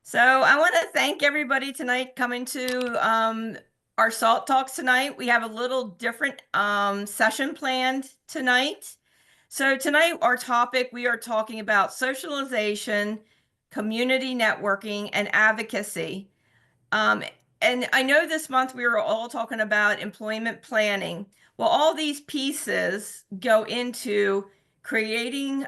So I want to thank everybody tonight coming to our SALT Talks tonight. We have a little different session planned tonight. So tonight, our topic, we are talking about socialization, community networking, and advocacy. And I know this month we were all talking about employment planning. Well, all these pieces go into creating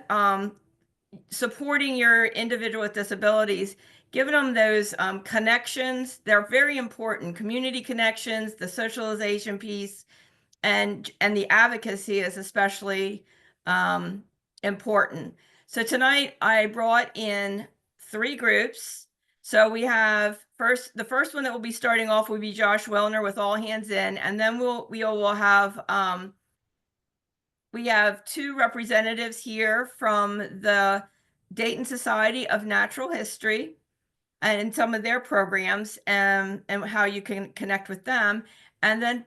supporting your individual with disabilities, giving them those connections. They're very important. Community connections, the socialization piece, and the advocacy is especially important. So tonight I brought in 3 groups. So we have the first one that will be starting off will be Josh Welhner with All Hands In, and then we will have we have 2 representatives here from the Dayton Society of Natural History and some of their programs and how you can connect with them. And then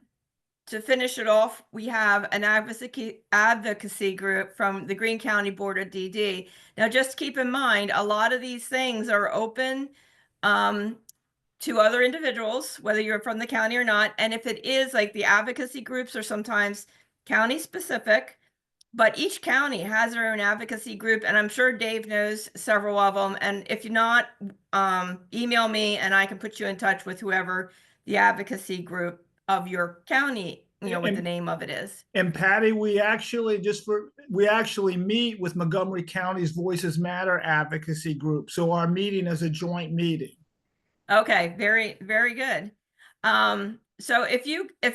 to finish it off, we have an advocacy group from the Greene County Board of DD. Now, just keep in mind, a lot of these things are open to other individuals, whether you're from the county or not. And if it is, like, the advocacy groups are sometimes county specific, but each county has their own advocacy group, and I'm sure Dave knows several of them. And if you're not, email me and I can put you in touch with whoever the advocacy group of your county, what the name of it is. And Patty, we actually meet with Montgomery County's Voices Matter advocacy group. So our meeting is a joint meeting. Okay, very, very good. So if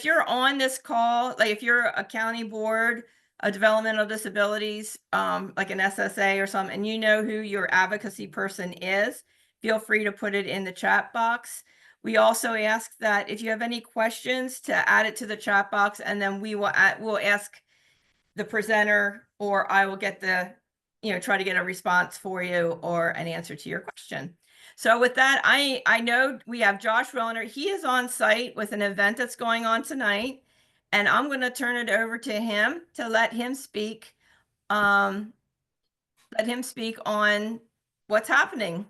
you're on this call, like if you're a county board of developmental disabilities, like an SSA or something, and you know who your advocacy person is, feel free to put it in the chat box. We also ask that if you have any questions to add it to the chat box, and then we'll ask the presenter, or I will get try to get a response for you or an answer to your question. So with that, I know we have Josh Welhner. He is on site with an event that's going on tonight, and I'm going to turn it over to him to let him speak on what's happening.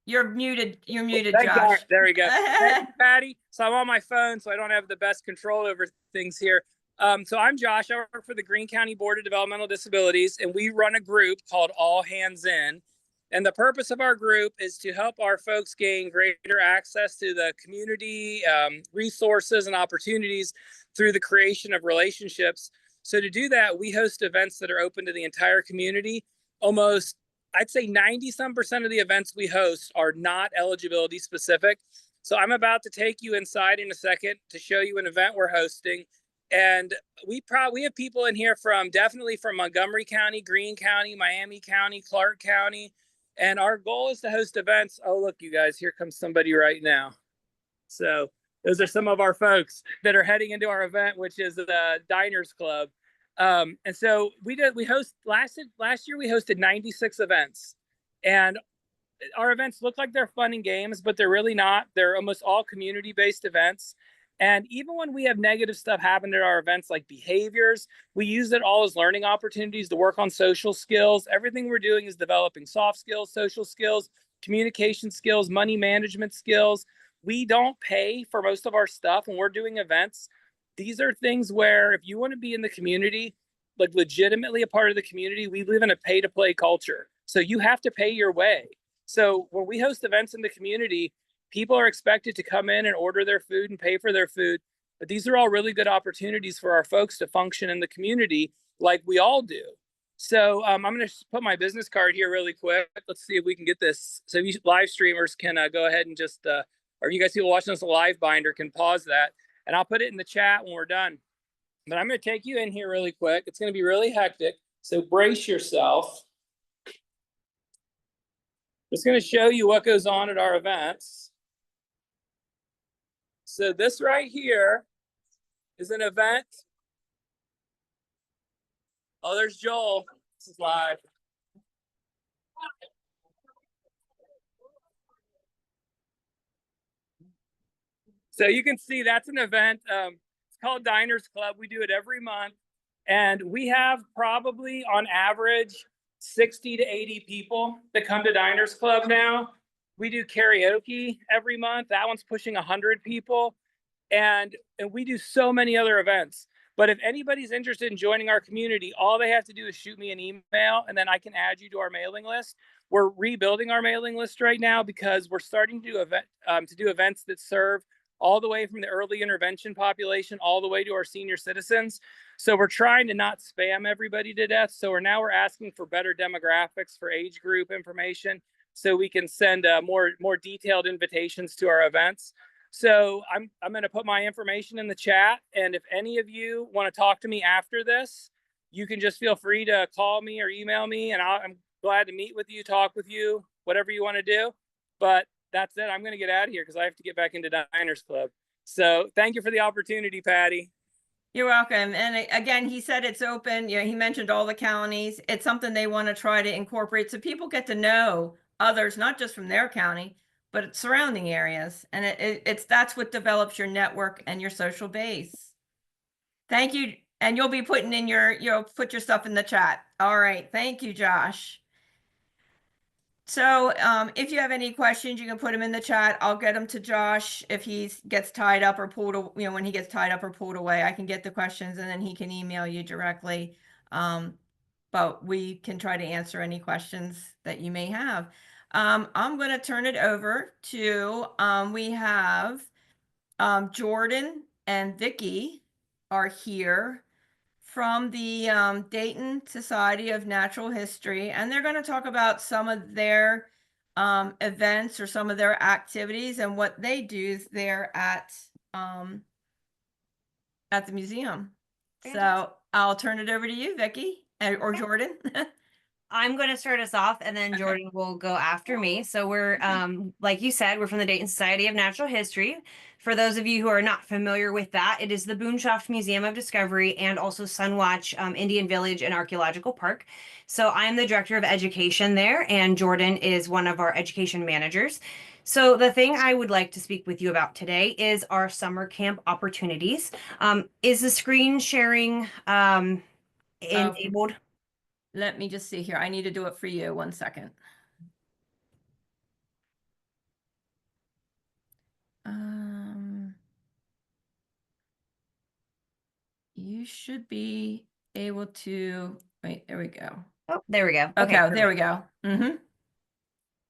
You're muted, Josh. There we go. Thank you, Patty. So I'm on my phone, so I don't have the best control over things here. So I'm Josh. I work for the Greene County Board of Developmental Disabilities, and we run a group called All Hands In. And the purpose of our group is to help our folks gain greater access to the community, resources and opportunities through the creation of relationships. So to do that, we host events that are open to the entire community. I'd say 90% of the events we host are not eligibility specific. So I'm about to take you inside in a second to show you an event we're hosting. And we have people in here definitely from Montgomery County, Greene County, Miami County, Clark County. And our goal is to host events. Oh, look, you guys, here comes somebody right now. So those are some of our folks that are heading into our event, which is the Diners Club. And so last year we hosted 96 events, and our events look like they're fun and games, but they're really not. They're almost all community-based events. And even when we have negative stuff happen at our events, like behaviors, we use it all as learning opportunities to work on social skills. Everything we're doing is developing soft skills, social skills, communication skills, money management skills. We don't pay for most of our stuff when we're doing events. These are things where if you want to be in the community, like legitimately a part of the community, we live in a pay-to-play culture. So you have to pay your way. So when we host events in the community, people are expected to come in and order their food and pay for their food. But these are all really good opportunities for our folks to function in the community like we all do. So I'm going to put my business card here really quick. Let's see if we can get this. So you live streamers can go ahead and just, or you guys people watching this live binder can pause that. And I'll put it in the chat when we're done. But I'm going to take you in here really quick. It's going to be really hectic. So brace yourself. Just going to show you what goes on at our events. So this right here is an event. Oh, there's Joel. This is live. So you can see that's an event. It's called Diners Club. We do it every month. And we have probably on average 60 to 80 people that come to Diners Club now. We do karaoke every month. That one's pushing 100 people. And we do so many other events. But if anybody's interested in joining our community, all they have to do is shoot me an email, and then I can add you to our mailing list. We're rebuilding our mailing list right now because we're starting to do events that serve all the way from the early intervention population all the way to our senior citizens. So we're trying to not spam everybody to death. So we're asking for better demographics for age group information, so we can send more detailed invitations to our events. So I'm going to put my information in the chat, and if any of you want to talk to me after this, you can just feel free to call me or email me, and I'm glad to meet with you, talk with you, whatever you want to do. But that's it. I'm going to get out of here because I have to get back into Diners Club. So thank you for the opportunity, Patty. You're welcome. And again, he said it's open. He mentioned all the counties. It's something they want to try to incorporate so people get to know others, not just from their county, but surrounding areas. And that's what develops your network and your social base. Thank you. And you'll be putting in put your stuff in the chat. All right. Thank you, Josh. So if you have any questions, you can put them in the chat. I'll get them to Josh if he gets tied up or pulled, when he gets tied up or pulled away. I can get the questions and then he can email you directly. But we can try to answer any questions that you may have. I'm going to turn it over to, we have Jordan and Vicki are here from the Dayton Society of Natural History, and they're going to talk about some of their events or some of their activities and what they do there at the museum. Fantastic. So I'll turn it over to you, Vicki, or Okay. Jordan. I'm going to start us off, and then Okay. Jordan will go after me. So we're, like you said, we're from the Dayton Society of Natural History. For those of you who are not familiar with that, it is the Boonshoft Museum of Discovery and also Sunwatch Indian Village and Archaeological Park. So I'm the director of education there, and Jordan is one of our education managers. So the thing I would like to speak with you about today is our summer camp opportunities. Is the screen sharing enabled? Let me just see here. I need to do it for you. 1 second. You should be able to, wait, there we go. Oh, there we go. Okay, there we go.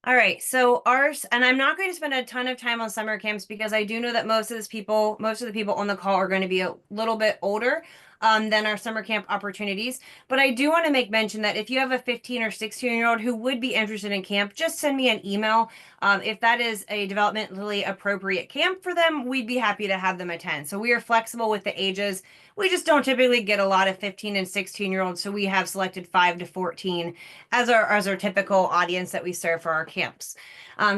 All right, so ours, and I'm not going to spend a ton of time on summer camps because I do know that most of the people on the call are going to be a little bit older than our summer camp opportunities. But I do want to make mention that if you have a 15 or 16-year-old who would be interested in camp, just send me an email. If that is a developmentally appropriate camp for them, we'd be happy to have them attend. So we are flexible with the ages. We just don't typically get a lot of 15 and 16-year-olds, so we have selected 5 to 14 as our typical audience that we serve for our camps.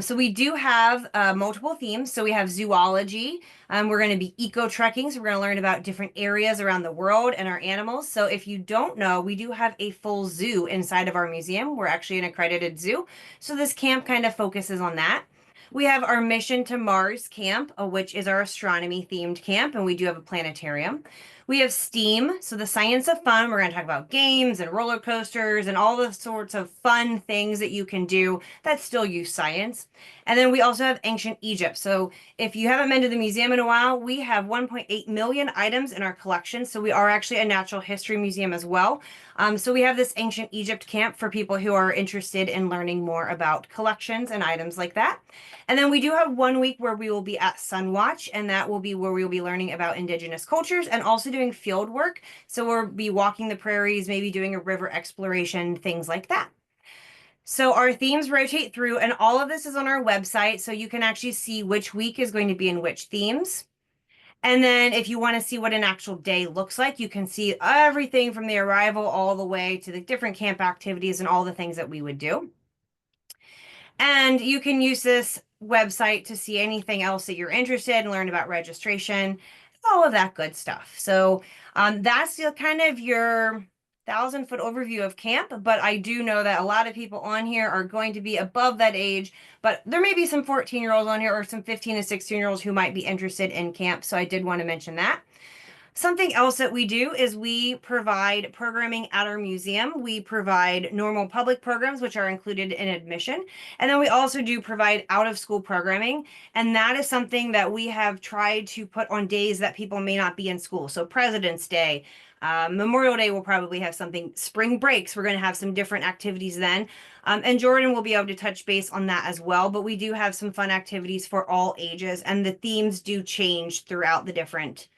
So we do have multiple themes. So we have zoology. We're going to be eco-trekking. So we're going to learn about different areas around the world and our animals. So if you don't know, we do have a full zoo inside of our museum. We're actually an accredited zoo. So this camp kind of focuses on that. We have our Mission to Mars camp, which is our astronomy themed camp, and we do have a planetarium. We have STEAM, so the science of fun. We're going to talk about games and roller coasters and all the sorts of fun things that you can do that still use science. And then we also have ancient Egypt. So if you haven't been to the museum in a while, we have 1.8 million items in our collection. So we are actually a natural history museum as well. So we have this ancient Egypt camp for people who are interested in learning more about collections and items like that. And then we do have 1 week where we will be at Sunwatch, and that will be where we will be learning about indigenous cultures and also doing field work. So we'll be walking the prairies, maybe doing a river exploration, things like that. So our themes rotate through, and all of this is on our website, so you can actually see which week is going to be in which themes. And then if you want to see what an actual day looks like, you can see everything from the arrival all the way to the different camp activities and all the things that we would do. And you can use this website to see anything else that you're interested in, learn about registration, all of that good stuff. So that's kind of your 1,000-foot overview of camp. But I do know that a lot of people on here are going to be above that age, but there may be some 14-year-olds on here or some 15 and 16-year-olds who might be interested in camp. So I did want to mention that. Something else that we do is we provide programming at our museum. We provide normal public programs, which are included in admission. And then we also do provide out of school programming. And that is something that we have tried to put on days that people may not be in school. So President's Day, Memorial Day will probably have something. Spring breaks, we're going to have some different activities then. And Jordan will be able to touch base on that as well. But we do have some fun activities for all ages, and the themes do change throughout the different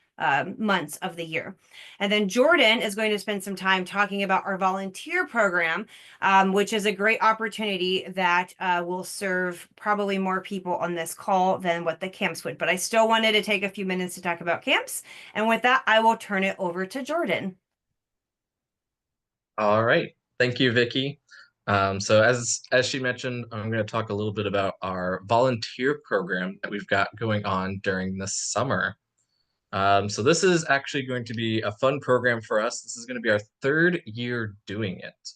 months of the year. And then Jordan is going to spend some time talking about our volunteer program, which is a great opportunity that will serve probably more people on this call than what the camps would. But I still wanted to take a few minutes to talk about camps. And with that, I will turn it over to Jordan. All right. Thank you, Vicki. So as she mentioned, I'm going to talk a little bit about our volunteer program that we've got going on during the summer. So this is actually going to be a fun program for us. This is going to be our 3rd year doing it.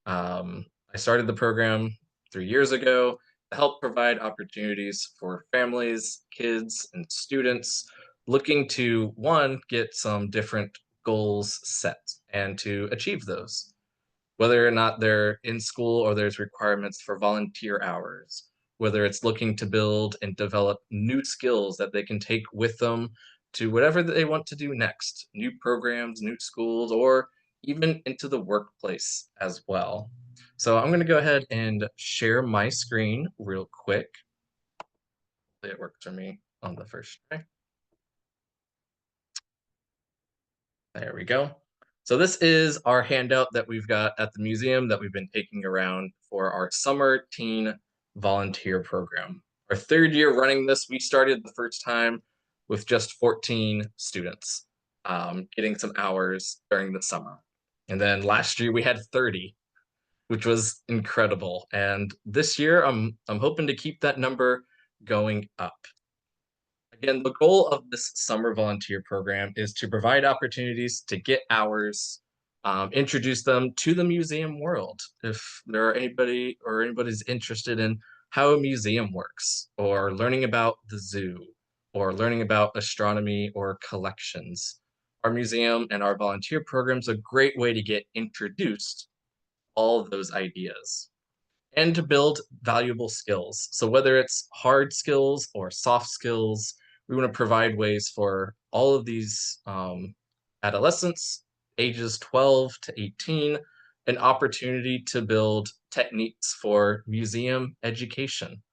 I started the program 3 years ago to help provide opportunities for families, kids, and students looking to, one, get some different goals set and to achieve those, whether or not they're in school or there's requirements for volunteer hours, whether it's looking to build and develop new skills that they can take with them to whatever they want to do next, new programs, new schools, or even into the workplace as well. So I'm going to go ahead and share my screen real quick. It worked for me on the first try. There we go. So this is our handout that we've got at the museum that we've been taking around for our summer teen volunteer program. Our 3rd year running this, we started the first time with just 14 students getting some hours during the summer. And then last year we had 30, which was incredible. And this year I'm hoping to keep that number going up. Again, the goal of this summer volunteer program is to provide opportunities to get hours, introduce them to the museum world. If there are anybody's interested in how a museum works, or learning about the zoo, or learning about astronomy or collections, our museum and our volunteer program is a great way to get introduced to all of those ideas and to build valuable skills. So whether it's hard skills or soft skills, we want to provide ways for all of these adolescents, ages 12 to 18, an opportunity to build techniques for museum education,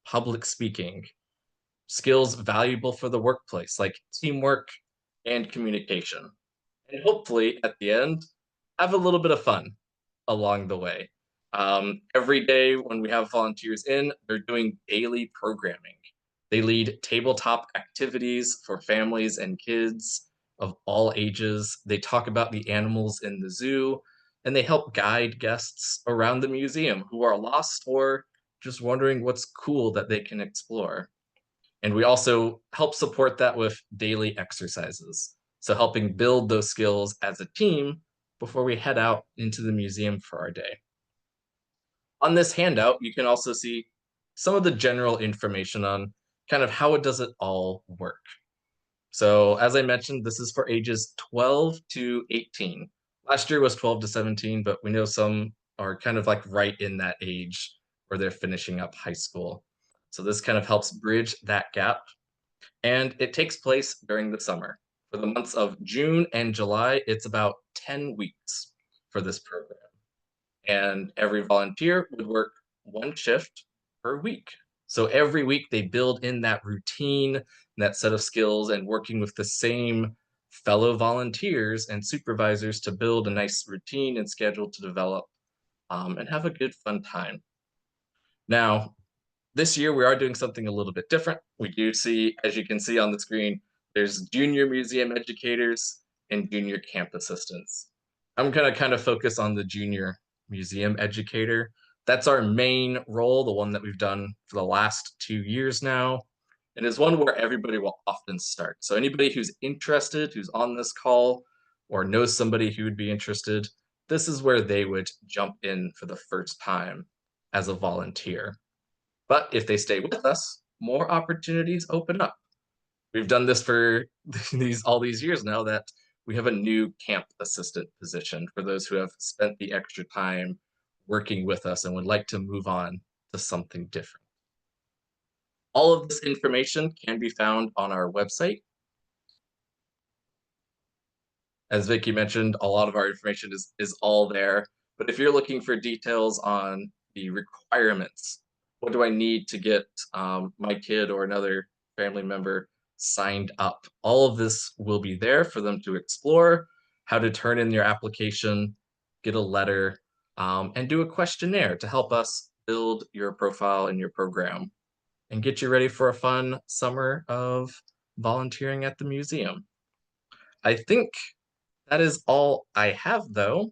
public speaking, skills valuable for the workplace like teamwork and communication. And hopefully at the end, have a little bit of fun along the way. Every day when we have volunteers in, they're doing daily programming. They lead tabletop activities for families and kids of all ages. They talk about the animals in the zoo, and they help guide guests around the museum who are lost or just wondering what's cool that they can explore. And we also help support that with daily exercises. So helping build those skills as a team before we head out into the museum for our day. On this handout, you can also see some of the general information on kind of how does it all work. So as I mentioned, this is for ages 12 to 18. Last year was 12 to 17, but we know some are kind of like right in that age where they're finishing up high school. So this kind of helps bridge that gap. And it takes place during the summer. For the months of June and July, it's about 10 weeks for this program. And every volunteer would work 1 shift per week. So every week they build in that routine, that set of skills, and working with the same fellow volunteers and supervisors to build a nice routine and schedule to develop and have a good fun time. Now, this year we are doing something a little bit different. We do see, as you can see on the screen, there's junior museum educators and junior camp assistants. I'm gonna kind of focus on the junior museum educator. That's our main role, the one that we've done for the last 2 years now. And is one where everybody will often start. So anybody who's interested, who's on this call, or knows somebody who would be interested, this is where they would jump in for the first time as a volunteer. But if they stay with us, more opportunities open up. we've done this for all these years now that we have a new camp assistant position for those who have spent the extra time working with us and would like to move on to something different. All of this information can be found on our website. As Vicki mentioned, a lot of our information is all there. But if you're looking for details on the requirements, what do I need to get my kid or another family member signed up? All of this will be there for them to explore, how to turn in your application, get a letter, and do a questionnaire to help us build your profile and your program and get you ready for a fun summer of volunteering at the museum. I think that is all I have, though.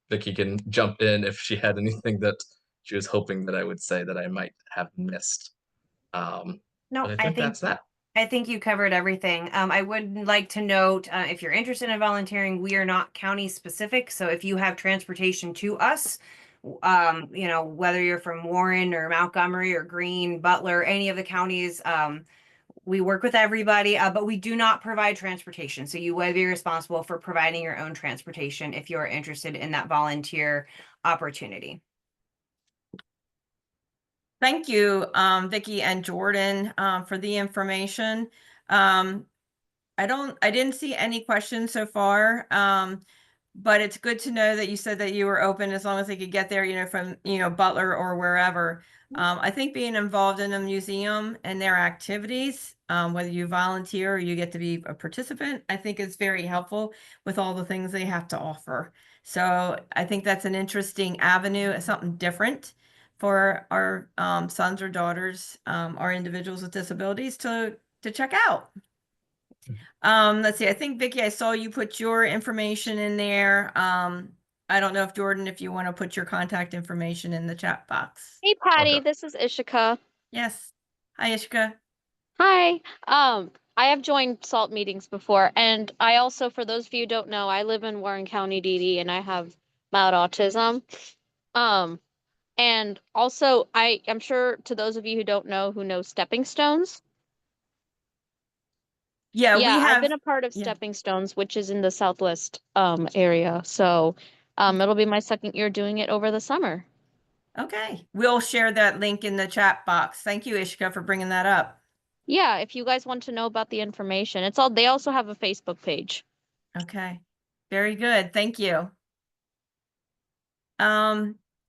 Vicki can jump in if she had anything that she was hoping that I would say that I might have missed. No, But I think that's that. I think you covered everything. I would like to note, if you're interested in volunteering, we are not county specific. So if you have transportation to us, you know, whether you're from Warren or Montgomery or Greene, Butler, any of the counties, we work with everybody, but we do not provide transportation. So you will be responsible for providing your own transportation if you're interested in that volunteer opportunity. Thank you, Vicki and Jordan, for the information. I didn't see any questions so far. But it's good to know that you said that you were open as long as they could get there, you know, from, you know, Butler or wherever. I think being involved in a museum and their activities, whether you volunteer or you get to be a participant, I think is very helpful with all the things they have to offer. So I think that's an interesting avenue, something different for our sons or daughters, our individuals with disabilities to check out. Let's see. I think Vicki, I saw you put your information in there. I don't know if Jordan, if you want to put your contact information in the chat box. Hey Patty, Okay. this is Ishika. Yes. Hi, Ishka. Hi. I have joined SALT meetings before, and I also, for those of you who don't know, I live in Warren County, DD, and I have mild autism. And also I'm sure to those of you who don't know, who know Stepping Stones. Yeah, Yeah, we have I've been a part of yeah. Stepping Stones, which is in the Southwest area. So it'll be my second year doing it over the summer. Okay. We'll share that link in the chat box. Thank you, Ishka, for bringing that up. Yeah, if you guys want to know about the information, they also have a Facebook page. Okay. Very good. Thank you.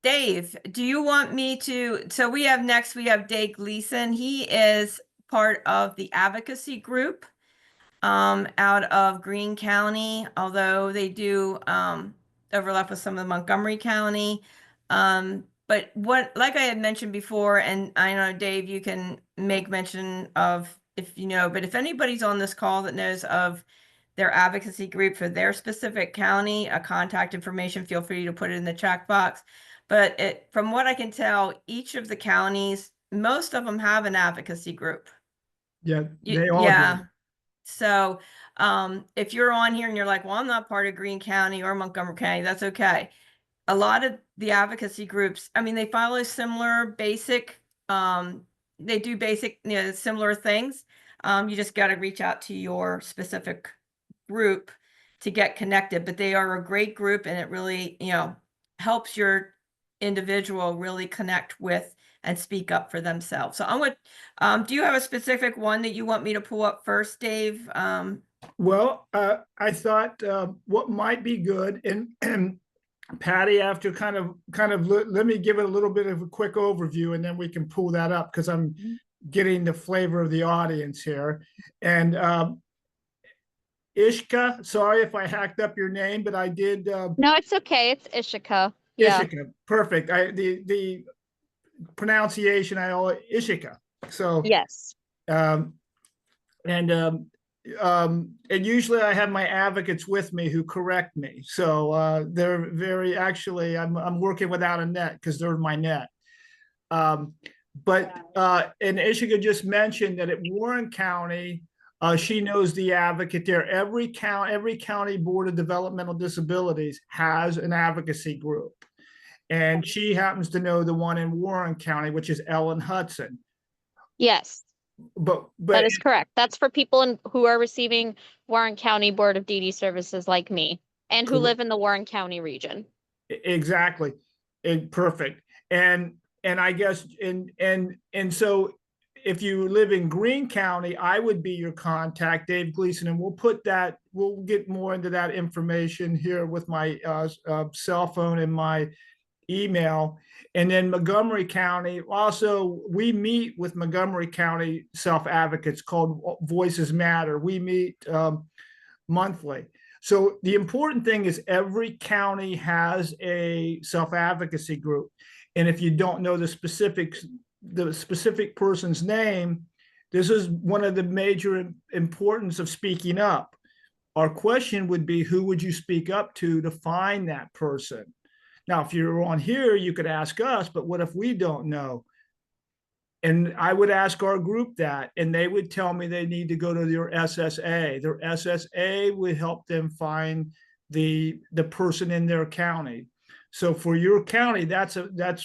Dave, do you want me to, so we have Dave Gleason. He is part of the advocacy group out of Greene County, although they do overlap with some of Montgomery County. But like I had mentioned before, and I know Dave, you can make mention of if you know, but if anybody's on this call that knows of their advocacy group for their specific county, a contact information, feel free to put it in the chat box. But from what I can tell, each of the counties, most of them have an advocacy group. Yeah, they all Yeah. do. So if you're on here and you're like, well, I'm not part of Greene County or Montgomery County, that's okay. A lot of the advocacy groups, I mean, they follow similar basic, they do basic, you know, similar things. You just got to reach out to your specific group to get connected, but they are a great group and it really, you know, helps your individual really connect with and speak up for themselves. So I'm do you have a specific one that you want me to pull up first, Dave? Well, I thought what might be good, and Patty, after let me give it a little bit of a quick overview, and then we can pull that up because I'm getting the flavor of the audience here. And Ishka, sorry if I hacked up your name, but I did. No, it's okay. It's Ishika. Yeah. Ishika, perfect. The pronunciation Ishika. So yes. And usually I have my advocates with me who correct me. So they're very, actually, I'm working without a net because they're my net. And Ishika just mentioned that at Warren County, she knows the advocate there. Every county board of developmental disabilities has an advocacy group. And she happens to know the one in Warren County, which is Ellen Hudson. Yes. but That is correct. That's for people who are receiving Warren County Board of DD services like me and who live in the Warren County region. exactly, perfect. And I guess and so if you live in Greene County, I would be your contact, Dave Gleason, and we'll get more into that information here with my cell phone and my email. And then Montgomery County, also, we meet with Montgomery County self-advocates called Voices Matter. We meet monthly. So the important thing is every county has a self-advocacy group. And if you don't know the specific person's name, this is one of the major importance of speaking up. Our question would be, who would you speak up to find that person? Now, if you're on here, you could ask us, but what if we don't know? And I would ask our group that, and they would tell me they need to go to their SSA. Their SSA would help them find the person in their county. So for your county, that's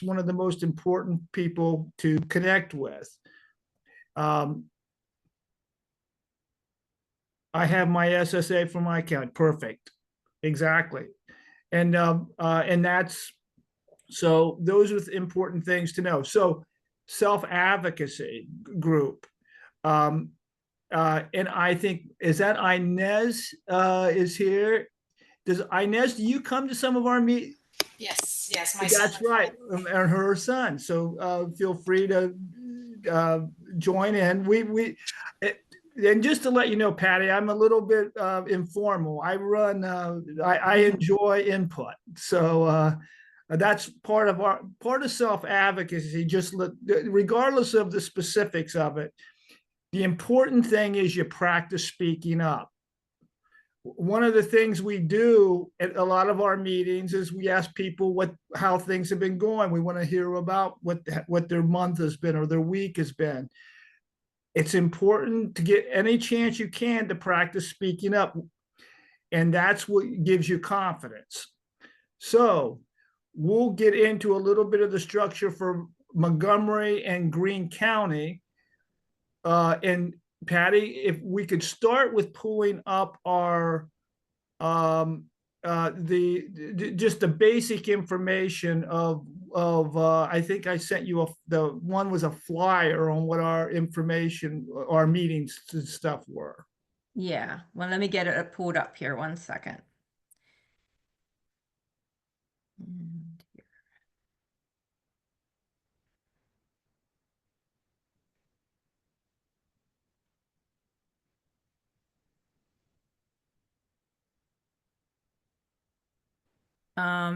one of the most important people to connect with. I have my SSA for my county. Perfect. Exactly. And that's, so those are important things to know. So self-advocacy group. And I think, is that Inez is here? Does Inez, do you come to some of our meetings? Yes, my That's son. right, and her son. So feel free to join in. And just to let you know, Patty, I'm a little bit informal. I run. I enjoy input, so that's part of self-advocacy. Just regardless of the specifics of it, the important thing is you practice speaking up. One of the things we do at a lot of our meetings is we ask people how things have been going. We want to hear about what their month has been or their week has been. It's important to get any chance you can to practice speaking up. And that's what gives you confidence. So we'll get into a little bit of the structure for Montgomery and Greene County. And Patty, if we could start with pulling up our just the basic information of I think I sent you the one was a flyer on what our information, our meetings and stuff were. Yeah, well, let me get it pulled up here 1 second.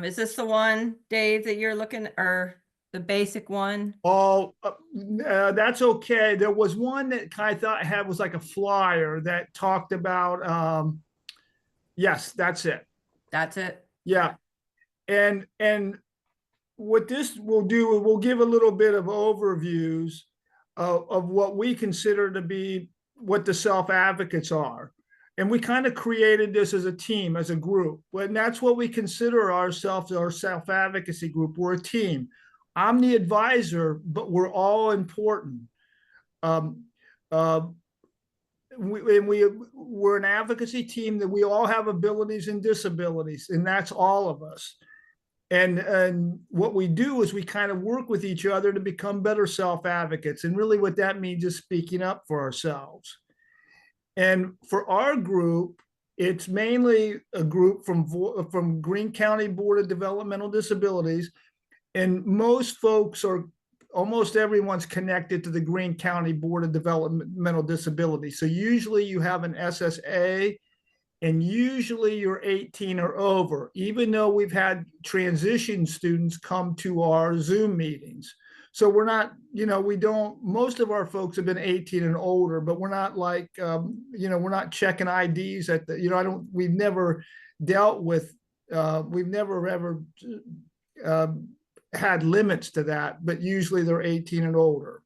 Is this the one, Dave, that you're looking, or the basic one? Oh, that's okay. There was one that I thought was like a flyer that talked about, yes, that's it. That's it? Yeah. And what this will do, we'll give a little bit of overviews of what we consider to be what the self-advocates are. And we kind of created this as a team, as a group. And that's what we consider ourselves, our self-advocacy group. We're a team. I'm the advisor, but we're all important. We're an advocacy team that we all have abilities and disabilities, and that's all of us. And what we do is we kind of work with each other to become better self-advocates. And really what that means is speaking up for ourselves. And for our group, it's mainly a group from Greene County Board of Developmental Disabilities. And almost everyone's connected to the Greene County Board of Developmental Disabilities. So usually you have an SSA, and usually you're 18 or over, even though we've had transition students come to our Zoom meetings. So we're not, most of our folks have been 18 and older, but we're not like, we're not checking IDs at we've never dealt with, we've never ever had limits to that, but usually they're 18 and older.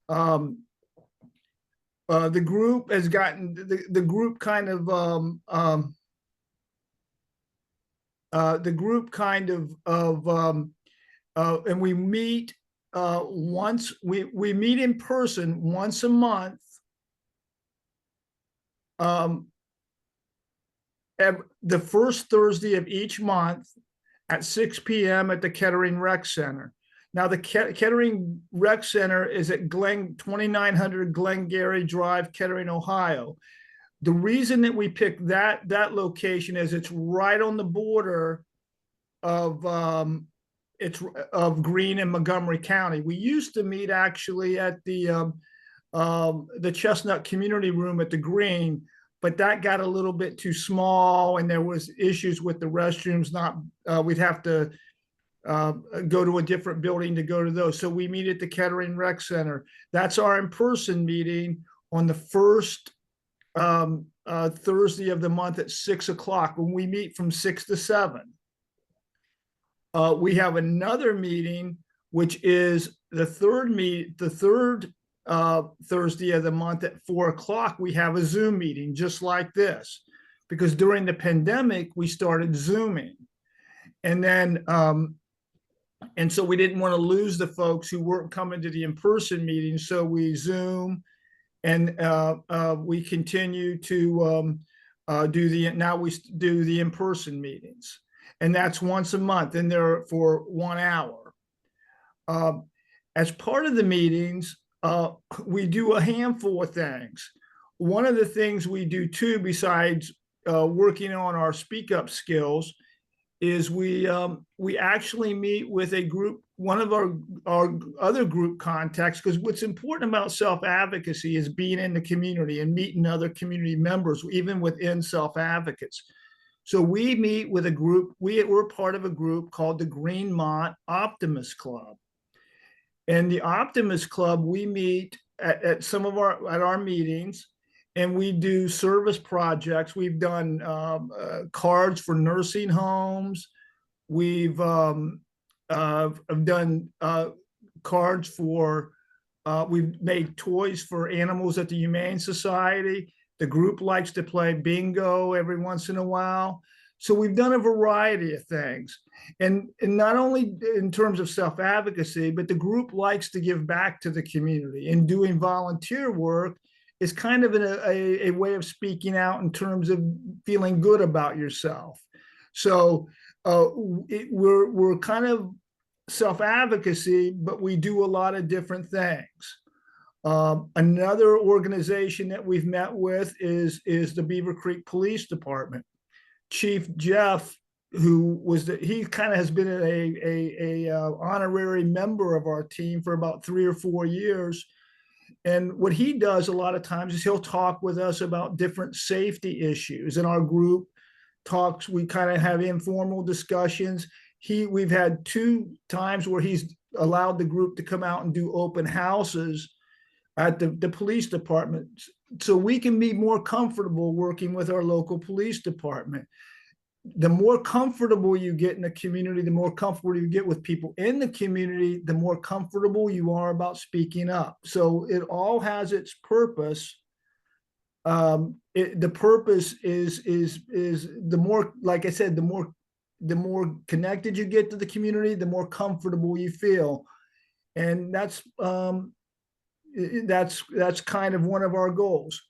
The group has gotten, the group kind of, and we meet once we meet in person once a month. The first Thursday of each month at 6 p.m. at the Kettering Rec Center. Now, the Kettering Rec Center is at 2900 Glengarry Drive, Kettering, Ohio. The reason that we picked that location is it's right on the border of Greene and Montgomery County. We used to meet actually at the Chestnut Community Room at the Greene, but that got a little bit too small, and there was issues with the restrooms. We'd have to go to a different building to go to those. So we meet at the Kettering Rec Center. That's our in-person meeting on the first Thursday of the month at 6 o'clock, when we meet from 6 to 7. We have another meeting, which is the third Thursday of the month at 4 o'clock. We have a Zoom meeting just like this, because during the pandemic, we started Zooming. And then, and so we didn't want to lose the folks who weren't coming to the in-person meeting. So we Zoom, and we continue to do the in-person meetings. And that's once a month, and they're for 1 hour. As part of the meetings, we do a handful of things. One of the things we do too, besides working on our speak up skills, is we actually meet with a group, one of our other group contacts, because what's important about self-advocacy is being in the community and meeting other community members, even within self-advocates. So we meet with a group, we're part of a group called the Greenmont Optimist Club. And the Optimist Club, we meet at some of our meetings, and we do service projects. We've done cards for nursing homes. We've done cards for, we've made toys for animals at the Humane Society. The group likes to play bingo every once in a while. So we've done a variety of things. And not only in terms of self-advocacy, but the group likes to give back to the community, and doing volunteer work is kind of a way of speaking out in terms of feeling good about yourself. So we're kind of self-advocacy, but we do a lot of different things. Another organization that we've met with is the Beaver Creek Police Department. Chief Jeff, he kind of has been a honorary member of our team for about 3 or 4 years. And what he does a lot of times is he'll talk with us about different safety issues. And our group talks, we kind of have informal discussions. We've had 2 times where he's allowed the group to come out and do open houses at the police department, so we can be more comfortable working with our local police department. The more comfortable you get in the community, the more comfortable you get with people in the community, the more comfortable you are about speaking up. So it all has its purpose. The purpose is the more, like I said, the more connected you get to the community, the more comfortable you feel, and that's kind of one of our goals.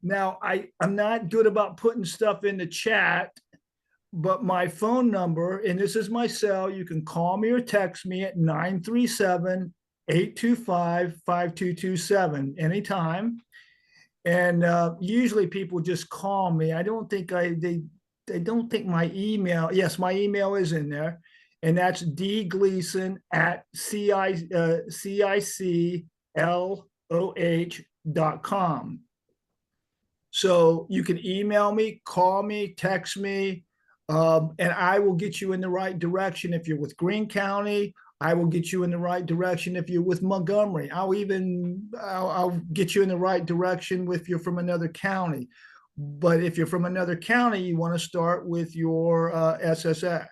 Now, I'm not good about putting stuff in the chat, but my phone number, and this is my cell, you can call me or text me at 937-825-5227 anytime. And usually people just call me. I don't think they don't think my email, yes, my email is in there, and that's dgleason at CICLOH.com. So you can email me, call me, text me, and I will get you in the right direction. If you're with Greene County, I will get you in the right direction. If you're with Montgomery, I'll get you in the right direction if you're from another county. But if you're from another county, you want to start with your SSA.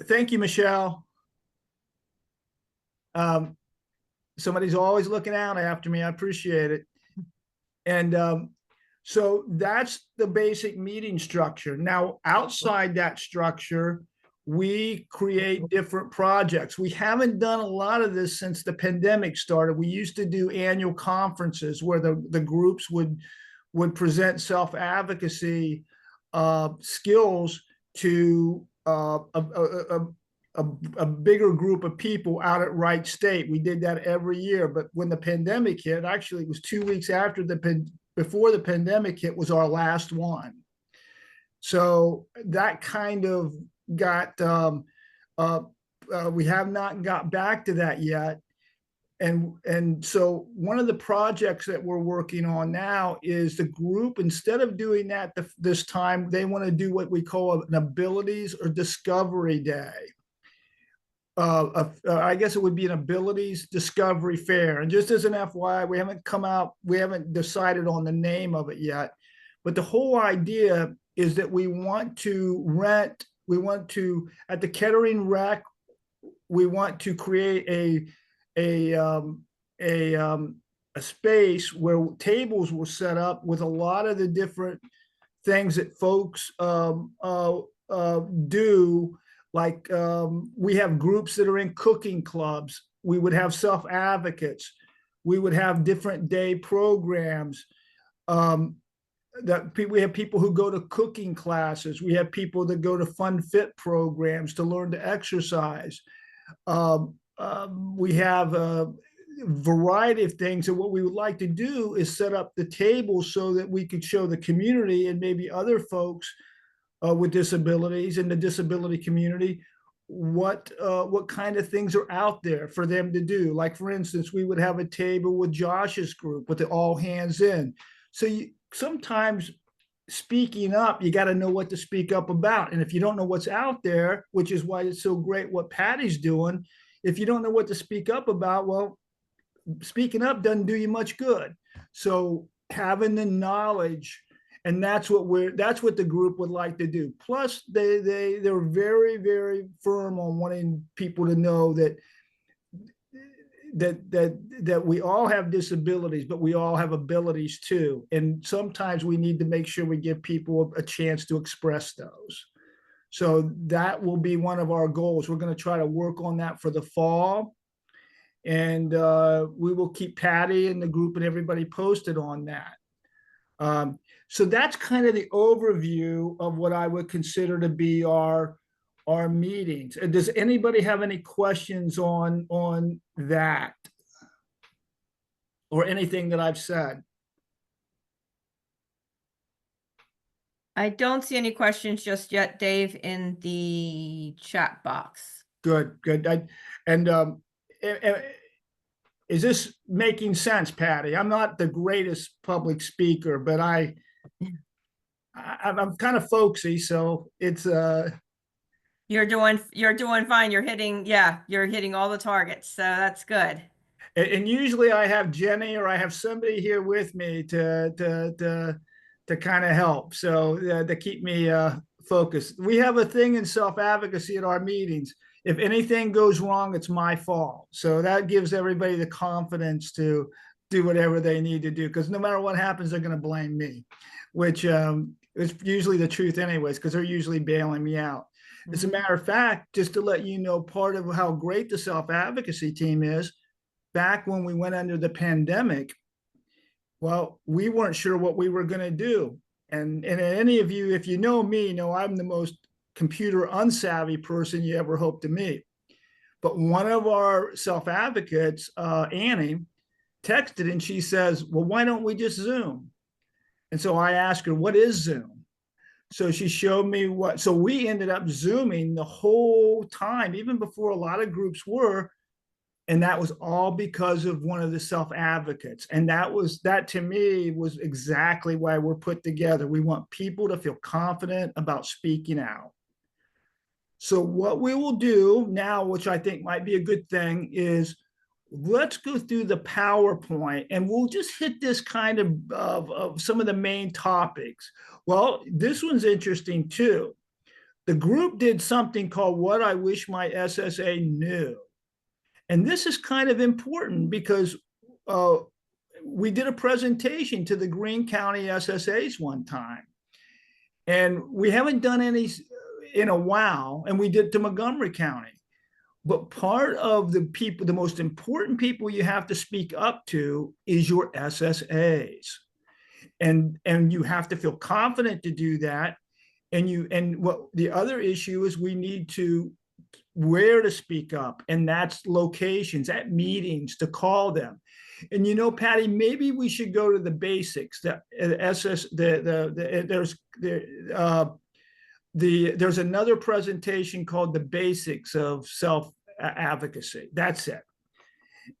Thank you, Michelle. Somebody's always looking out after me. I appreciate it. And so that's the basic meeting structure. Now, outside that structure, we create different projects. We haven't done a lot of this since the pandemic started. We used to do annual conferences where the groups would present self-advocacy skills to a bigger group of people out at Wright State. We did that every year, but when the pandemic hit, actually it was 2 weeks after before the pandemic hit was our last one. So that kind of got, we have not got back to that yet. And so one of the projects that we're working on now is the group, instead of doing that this time, they want to do what we call an abilities or discovery day. I guess it would be an abilities discovery fair. And just as an FYI, we haven't decided on the name of it yet. But the whole idea is that we want to at the Kettering Rec, we want to create a space where tables will set up with a lot of the different things that folks do. Like we have groups that are in cooking clubs. We would have self-advocates. We would have different day programs. We have people who go to cooking classes. We have people that go to fun fit programs to learn to exercise. We have a variety of things. And what we would like to do is set up the table so that we could show the community and maybe other folks with disabilities in the disability community what kind of things are out there for them to do. Like, for instance, we would have a table with Josh's group with the all hands in. So sometimes speaking up, you got to know what to speak up about. And if you don't know what's out there, which is why it's so great what Patty's doing, if you don't know what to speak up about, well, speaking up doesn't do you much good. So having the knowledge, and that's what the group would like to do. Plus, they're very, very firm on wanting people to know that we all have disabilities, but we all have abilities too. And sometimes we need to make sure we give people a chance to express those. So that will be one of our goals. We're going to try to work on that for the fall. And we will keep Patty and the group and everybody posted on that. So that's kind of the overview of what I would consider to be our meetings. Does anybody have any questions on that or anything that I've said? I don't see any questions just yet, Dave, in the chat box. Good. Is this making sense, Patty? I'm not the greatest public speaker, but I'm kind of folksy, so it's You're doing fine. You're hitting all the targets, so that's good. And usually I have Jenny or I have somebody here with me to kind of help, so to keep me focused. We have a thing in self-advocacy at our meetings. If anything goes wrong, it's my fault. So that gives everybody the confidence to do whatever they need to do, because no matter what happens, they're going to blame me, which is usually the truth anyways, because they're usually bailing me out. As a matter of fact, just to let you know, part of how great the self-advocacy team is, back when we went under the pandemic, well, we weren't sure what we were going to do. And any of you, if you know me, know I'm the most computer unsavvy person you ever hope to meet. But one of our self-advocates, Annie, texted and she says, well, why don't we just Zoom? And so I asked her, what is Zoom? So she showed me so we ended up Zooming the whole time, even before a lot of groups were. And that was all because of one of the self-advocates. And that to me was exactly why we're put together. We want people to feel confident about speaking out. So what we will do now, which I think might be a good thing, is let's go through the PowerPoint and we'll just hit this kind of some of the main topics. Well, this one's interesting too. The group did something called What I Wish My SSA Knew. And this is kind of important because we did a presentation to the Greene County SSAs one time. And we haven't done in a while, and we did to Montgomery County. But part of the people, the most important people you have to speak up to is your SSAs. And you have to feel confident to do that. And what the other issue is, we need to where to speak up, and that's locations, at meetings, to call them. And Patty, maybe we should go to the basics. There's another presentation called The Basics of Self-Advocacy. That's it.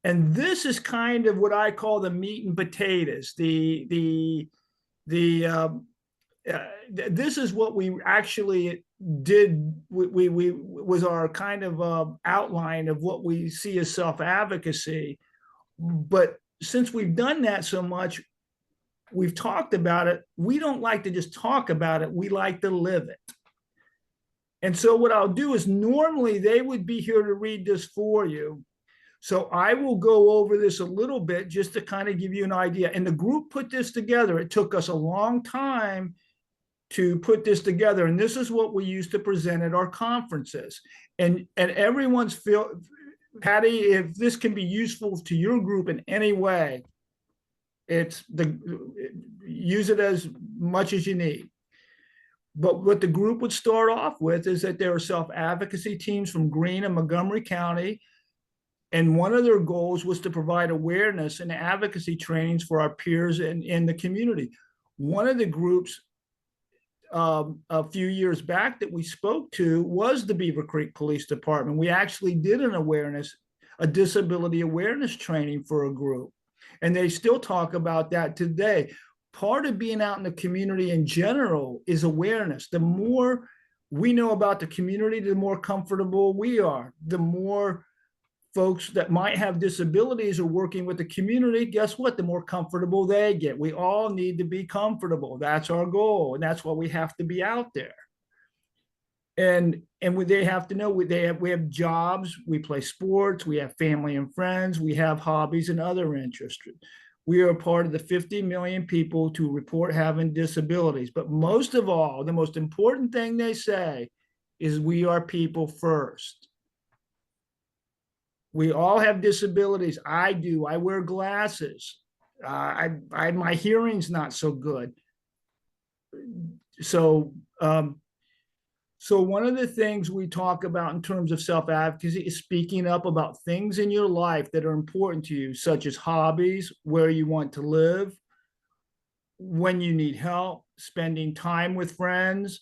And this is kind of what I call the meat and potatoes. This is what we actually did. We was our kind of outline of what we see as self-advocacy. But since we've done that so much, we've talked about it. We don't like to just talk about it. We like to live it. And so what I'll do is, normally they would be here to read this for you. So I will go over this a little bit just to kind of give you an idea. And the group put this together. It took us a long time to put this together. And this is what we used to present at our conferences. And everyone's Patty, if this can be useful to your group in any way, use it as much as you need. But what the group would start off with is that there are self-advocacy teams from Greene and Montgomery County. And one of their goals was to provide awareness and advocacy trainings for our peers in the community. One of the groups a few years back that we spoke to was the Beaver Creek Police Department. We actually did a disability awareness training for a group. And they still talk about that today. Part of being out in the community in general is awareness. The more we know about the community, the more comfortable we are. The more folks that might have disabilities are working with the community, guess what? The more comfortable they get. We all need to be comfortable. That's our goal. And that's why we have to be out there. And they have to know we have jobs, we play sports, we have family and friends, we have hobbies and other interests. We are a part of the 50 million people to report having disabilities. But most of all, the most important thing they say is we are people first. We all have disabilities. I do. I wear glasses. My hearing's not so good. So one of the things we talk about in terms of self-advocacy is speaking up about things in your life that are important to you, such as hobbies, where you want to live, when you need help, spending time with friends,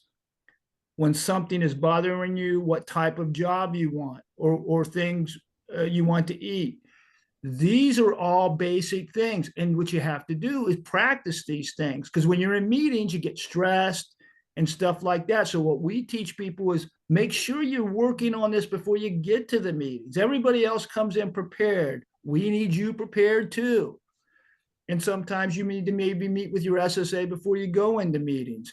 when something is bothering you, what type of job you want, or things you want to eat. These are all basic things. And what you have to do is practice these things, because when you're in meetings, you get stressed and stuff like that. So what we teach people is make sure you're working on this before you get to the meetings. Everybody else comes in prepared. We need you prepared too. And sometimes you need to maybe meet with your SSA before you go into meetings.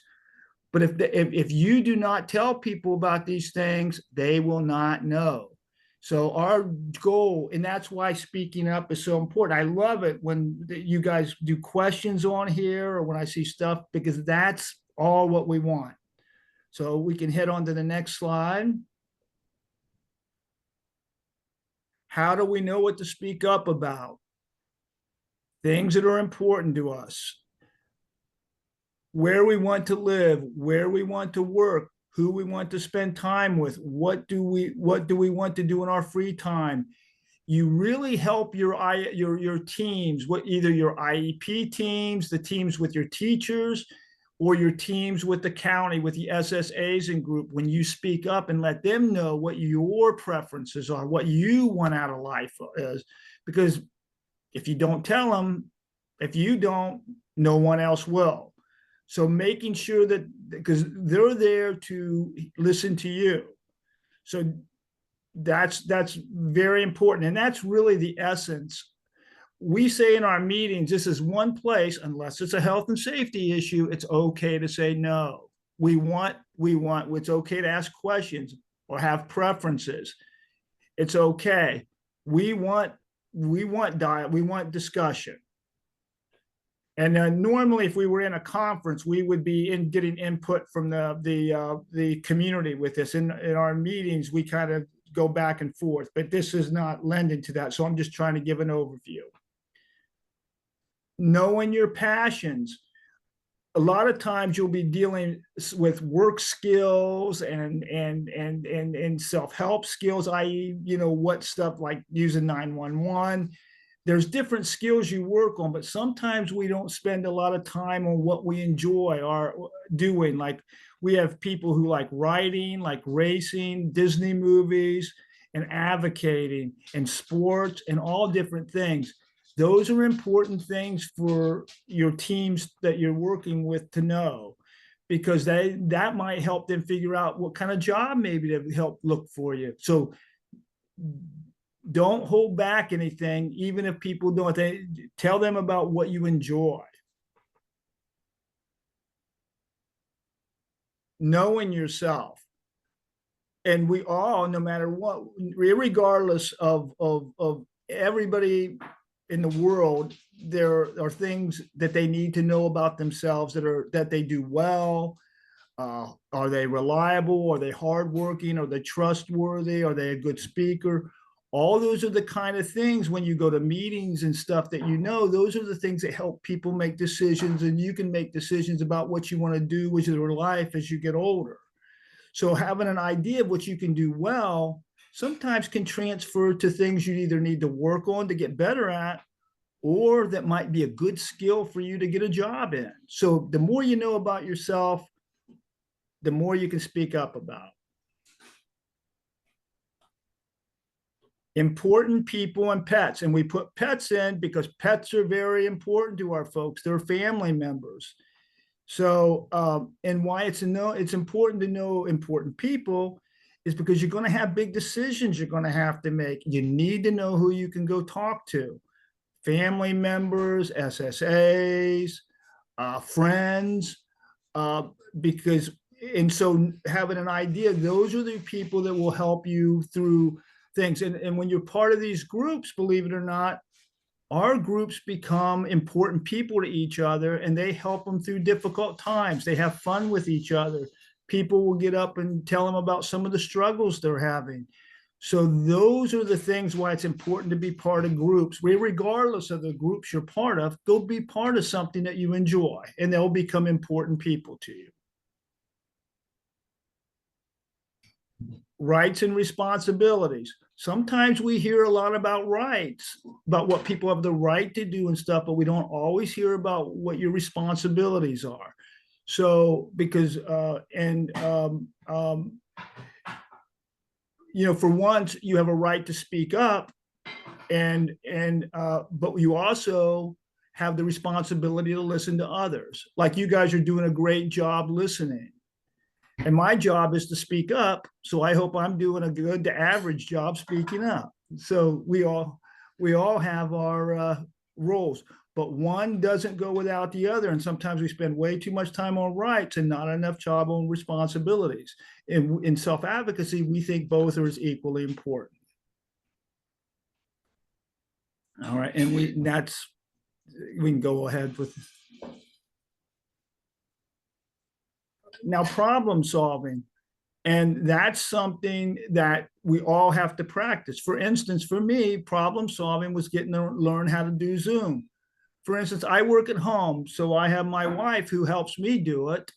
But if you do not tell people about these things, they will not know. So our goal, and that's why speaking up is so important. I love it when you guys do questions on here or when I see stuff, because that's all what we want. So we can head on to the next slide. How do we know what to speak up about? Things that are important to us. Where we want to live, where we want to work, who we want to spend time with, what do we want to do in our free time. You really help your teams, either your IEP teams, the teams with your teachers, or your teams with the county, with the SSAs and group, when you speak up and let them know what your preferences are, what you want out of life is. Because if you don't tell them, if you don't, no one else will. So making sure that, because they're there to listen to you. So that's very important. And that's really the essence. We say in our meetings, this is one place, unless it's a health and safety issue, it's okay to say no. It's okay to ask questions or have preferences. It's okay. We want discussion. And normally, if we were in a conference, we would be getting input from the community with this. In our meetings, we kind of go back and forth, but this is not lending to that. So I'm just trying to give an overview. Knowing your passions. A lot of times you'll be dealing with work skills and self-help skills, i.e., what stuff like using 911. There's different skills you work on, but sometimes we don't spend a lot of time on what we enjoy or doing. Like we have people who like writing, like racing, Disney movies, and advocating, and sports, and all different things. Those are important things for your teams that you're working with to know, because that might help them figure out what kind of job maybe to help look for you. So don't hold back anything, even if people don't. Tell them about what you enjoy. Knowing yourself. And we all, no matter what, regardless of everybody in the world, there are things that they need to know about themselves that they do well. Are they reliable? Are they hardworking? Are they trustworthy? Are they a good speaker? All those are the kind of things when you go to meetings and stuff that those are the things that help people make decisions, and you can make decisions about what you want to do with your life as you get older. So having an idea of what you can do well sometimes can transfer to things you either need to work on to get better at, or that might be a good skill for you to get a job in. So the more you know about yourself, the more you can speak up about. Important people and pets. And we put pets in because pets are very important to our folks. They're family members. So, and why it's important to know important people is because you're going to have big decisions you're going to have to make. You need to know who you can go talk to. Family members, SSAs, friends, because, and so having an idea, those are the people that will help you through things. And when you're part of these groups, believe it or not, our groups become important people to each other, and they help them through difficult times. They have fun with each other. People will get up and tell them about some of the struggles they're having. So those are the things why it's important to be part of groups. Regardless of the groups you're part of, go be part of something that you enjoy, and they'll become important people to you. Rights and responsibilities. Sometimes we hear a lot about rights, about what people have the right to do and stuff, but we don't always hear about what your responsibilities are. So, because, for once, you have a right to speak up, but you also have the responsibility to listen to others. Like you guys are doing a great job listening. And my job is to speak up. So I hope I'm doing a good to average job speaking up. So we all have our roles, but one doesn't go without the other. And sometimes we spend way too much time on rights and not enough job on responsibilities. In self-advocacy, we think both are as equally important. All right, and we can go ahead with. Now, problem solving, and that's something that we all have to practice. For instance, for me, problem solving was getting to learn how to do Zoom. For instance, I work at home, so I have my wife who helps me do it.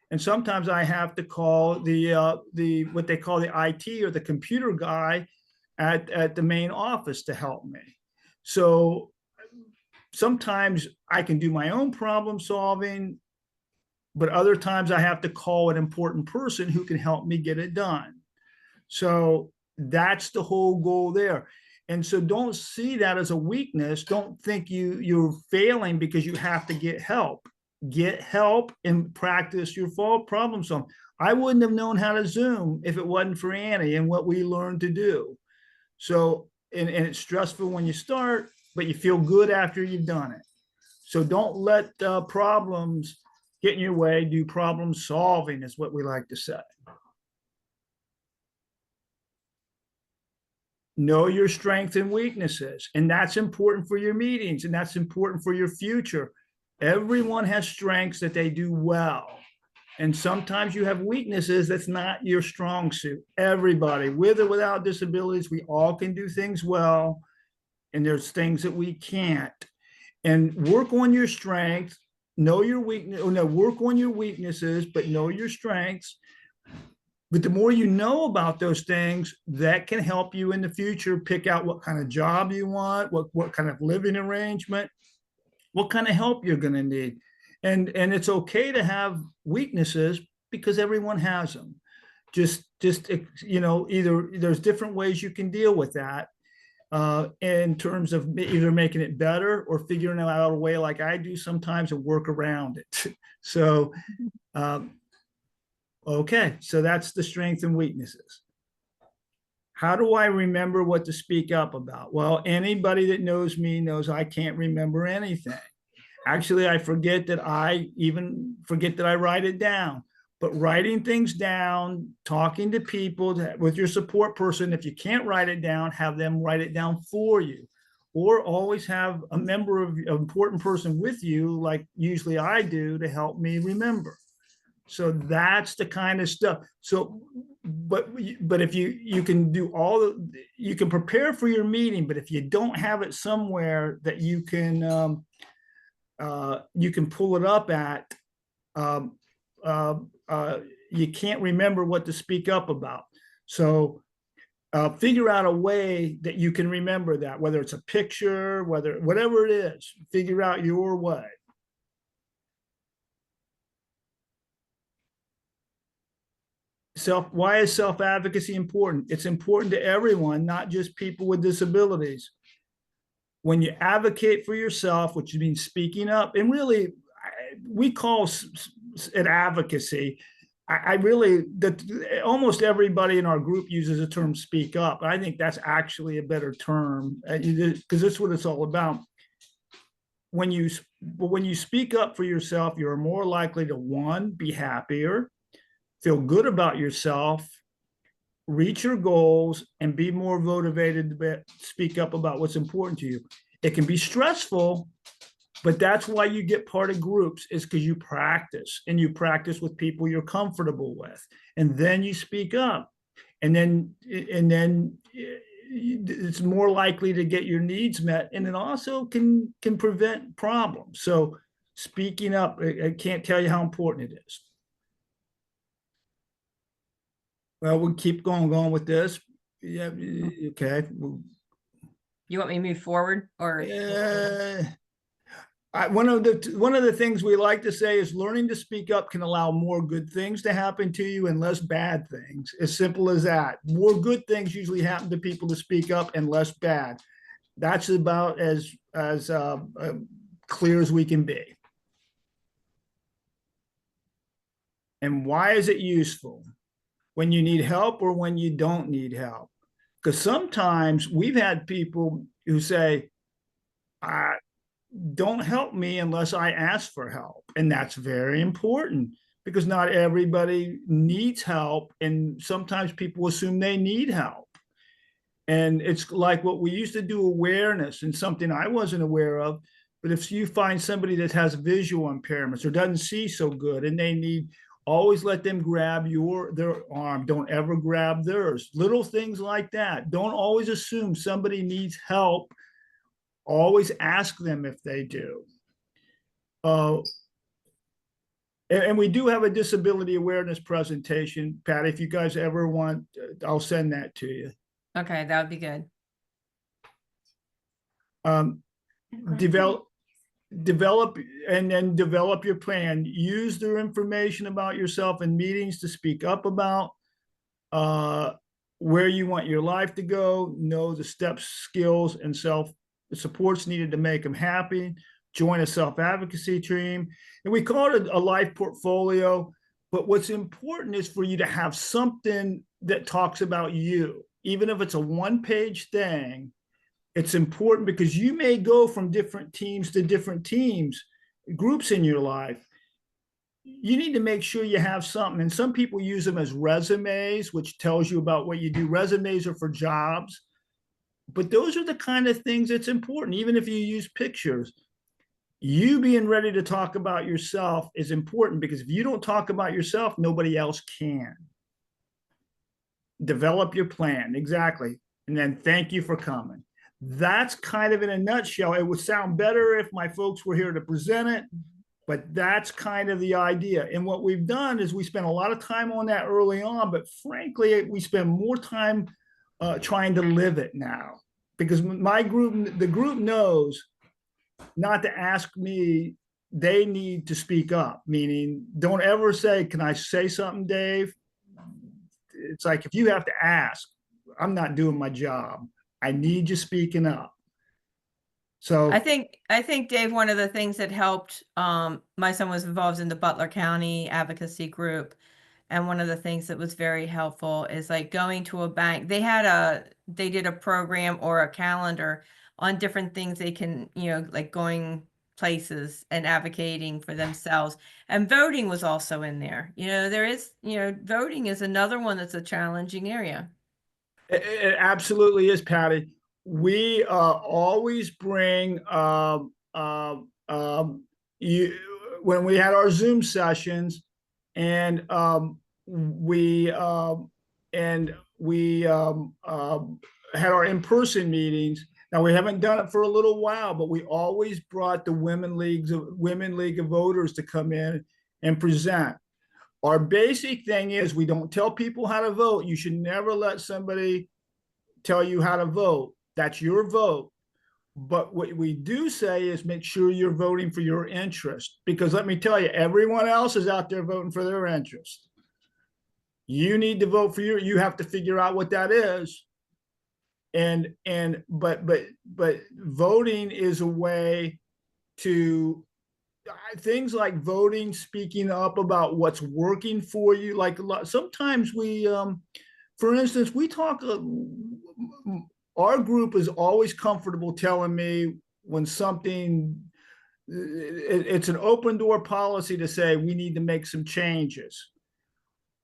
And sometimes I have to call what they call the IT or the computer guy at the main office to help me. So sometimes I can do my own problem solving, but other times I have to call an important person who can help me get it done. So that's the whole goal there. And so don't see that as a weakness. Don't think you're failing because you have to get help. Get help and practice your problem solving. I wouldn't have known how to Zoom if it wasn't for Annie and what we learned to do. So, and it's stressful when you start, but you feel good after you've done it. So don't let problems get in your way. Do problem solving is what we like to say. Know your strengths and weaknesses. And that's important for your meetings, and that's important for your future. Everyone has strengths that they do well. And sometimes you have weaknesses that's not your strong suit. Everybody, with or without disabilities, we all can do things well. And there's things that we can't. And work on your strengths, know your weakness, or no, work on your weaknesses, but know your strengths. But the more you know about those things, that can help you in the future pick out what kind of job you want, what kind of living arrangement, what kind of help you're going to need. And it's okay to have weaknesses because everyone has them. Just either there's different ways you can deal with that in terms of either making it better or figuring out a way like I do sometimes and work around it. So, okay, so that's the strengths and weaknesses. How do I remember what to speak up about? Well, anybody that knows me knows I can't remember anything. Actually, I forget that I write it down. But writing things down, talking to people with your support person, if you can't write it down, have them write it down for you. Or always have a member of an important person with you, like usually I do, to help me remember. So that's the kind of stuff. So, but if you can do you can prepare for your meeting, but if you don't have it somewhere that you can pull it up at, you can't remember what to speak up about. So figure out a way that you can remember that, whether it's a picture, whatever it is, figure out your way. Why is self-advocacy important? It's important to everyone, not just people with disabilities. When you advocate for yourself, which means speaking up, and really, we call it advocacy. Almost everybody in our group uses the term speak up. I think that's actually a better term because that's what it's all about. When you speak up for yourself, you're more likely to, one, be happier, feel good about yourself, reach your goals, and be more motivated to speak up about what's important to you. It can be stressful, but that's why you get part of groups, is because you practice, and you practice with people you're comfortable with, and then you speak up, and then it's more likely to get your needs met, and it also can prevent problems. So speaking up, I can't tell you how important it is. Well, we'll keep going with this. Yeah, okay. You want me to move forward, or? One of the things we like to say is learning to speak up can allow more good things to happen to you and less bad things. As simple as that. More good things usually happen to people to speak up, and less bad. That's about as clear as we can be. And why is it useful? When you need help or when you don't need help? Because sometimes we've had people who say, don't help me unless I ask for help. And that's very important, because not everybody needs help. And sometimes people assume they need help. And it's like what we used to do, awareness, and something I wasn't aware of. But if you find somebody that has visual impairments or doesn't see so good, and they need, always let them grab their arm. Don't ever grab theirs. Little things like that. Don't always assume somebody needs help. Always ask them if they do. And we do have a disability awareness presentation, Pat. If you guys ever want, I'll send that to you. Okay, that would be good. Develop your plan. Use their information about yourself in meetings to speak up about where you want your life to go. Know the steps, skills, and supports needed to make them happy. Join a self-advocacy team. And we call it a life portfolio. But what's important is for you to have something that talks about you. Even if it's a one-page thing, it's important, because you may go from different teams to different teams, groups in your life. You need to make sure you have something. And some people use them as resumes, which tells you about what you do. Resumes are for jobs. But those are the kind of things that's important, even if you use pictures. You being ready to talk about yourself is important, because if you don't talk about yourself, nobody else can. Develop your plan. Exactly. And then thank you for coming. That's kind of in a nutshell. It would sound better if my folks were here to present it, but that's kind of the idea. And what we've done is we spent a lot of time on that early on, but frankly, we spend more time trying to live it now, because my group, the group knows not to ask me. They need to speak up, meaning don't ever say, can I say something, Dave? It's like, if you have to ask, I'm not doing my job. I need you speaking up. So I think Dave, one of the things that helped, my son was involved in the Butler County advocacy group. And one of the things that was very helpful is like going to a bank. They did a program or a calendar on different things they can, like going places and advocating for themselves. And voting was also in there. Voting is another one that's a challenging area. it absolutely is, Patty. We always bring you when we had our Zoom sessions, and we had our in-person meetings. Now, we haven't done it for a little while, but we always brought the Women League of Voters to come in and present. Our basic thing is, we don't tell people how to vote. You should never let somebody tell you how to vote. That's your vote. But what we do say is make sure you're voting for your interest, because let me tell you, everyone else is out there voting for their interest. You need to vote for you have to figure out what that is. But voting is a way to, things like voting, speaking up about what's working for you. Like sometimes we, for instance, we talk, our group is always comfortable telling me when something, it's an open door policy to say we need to make some changes.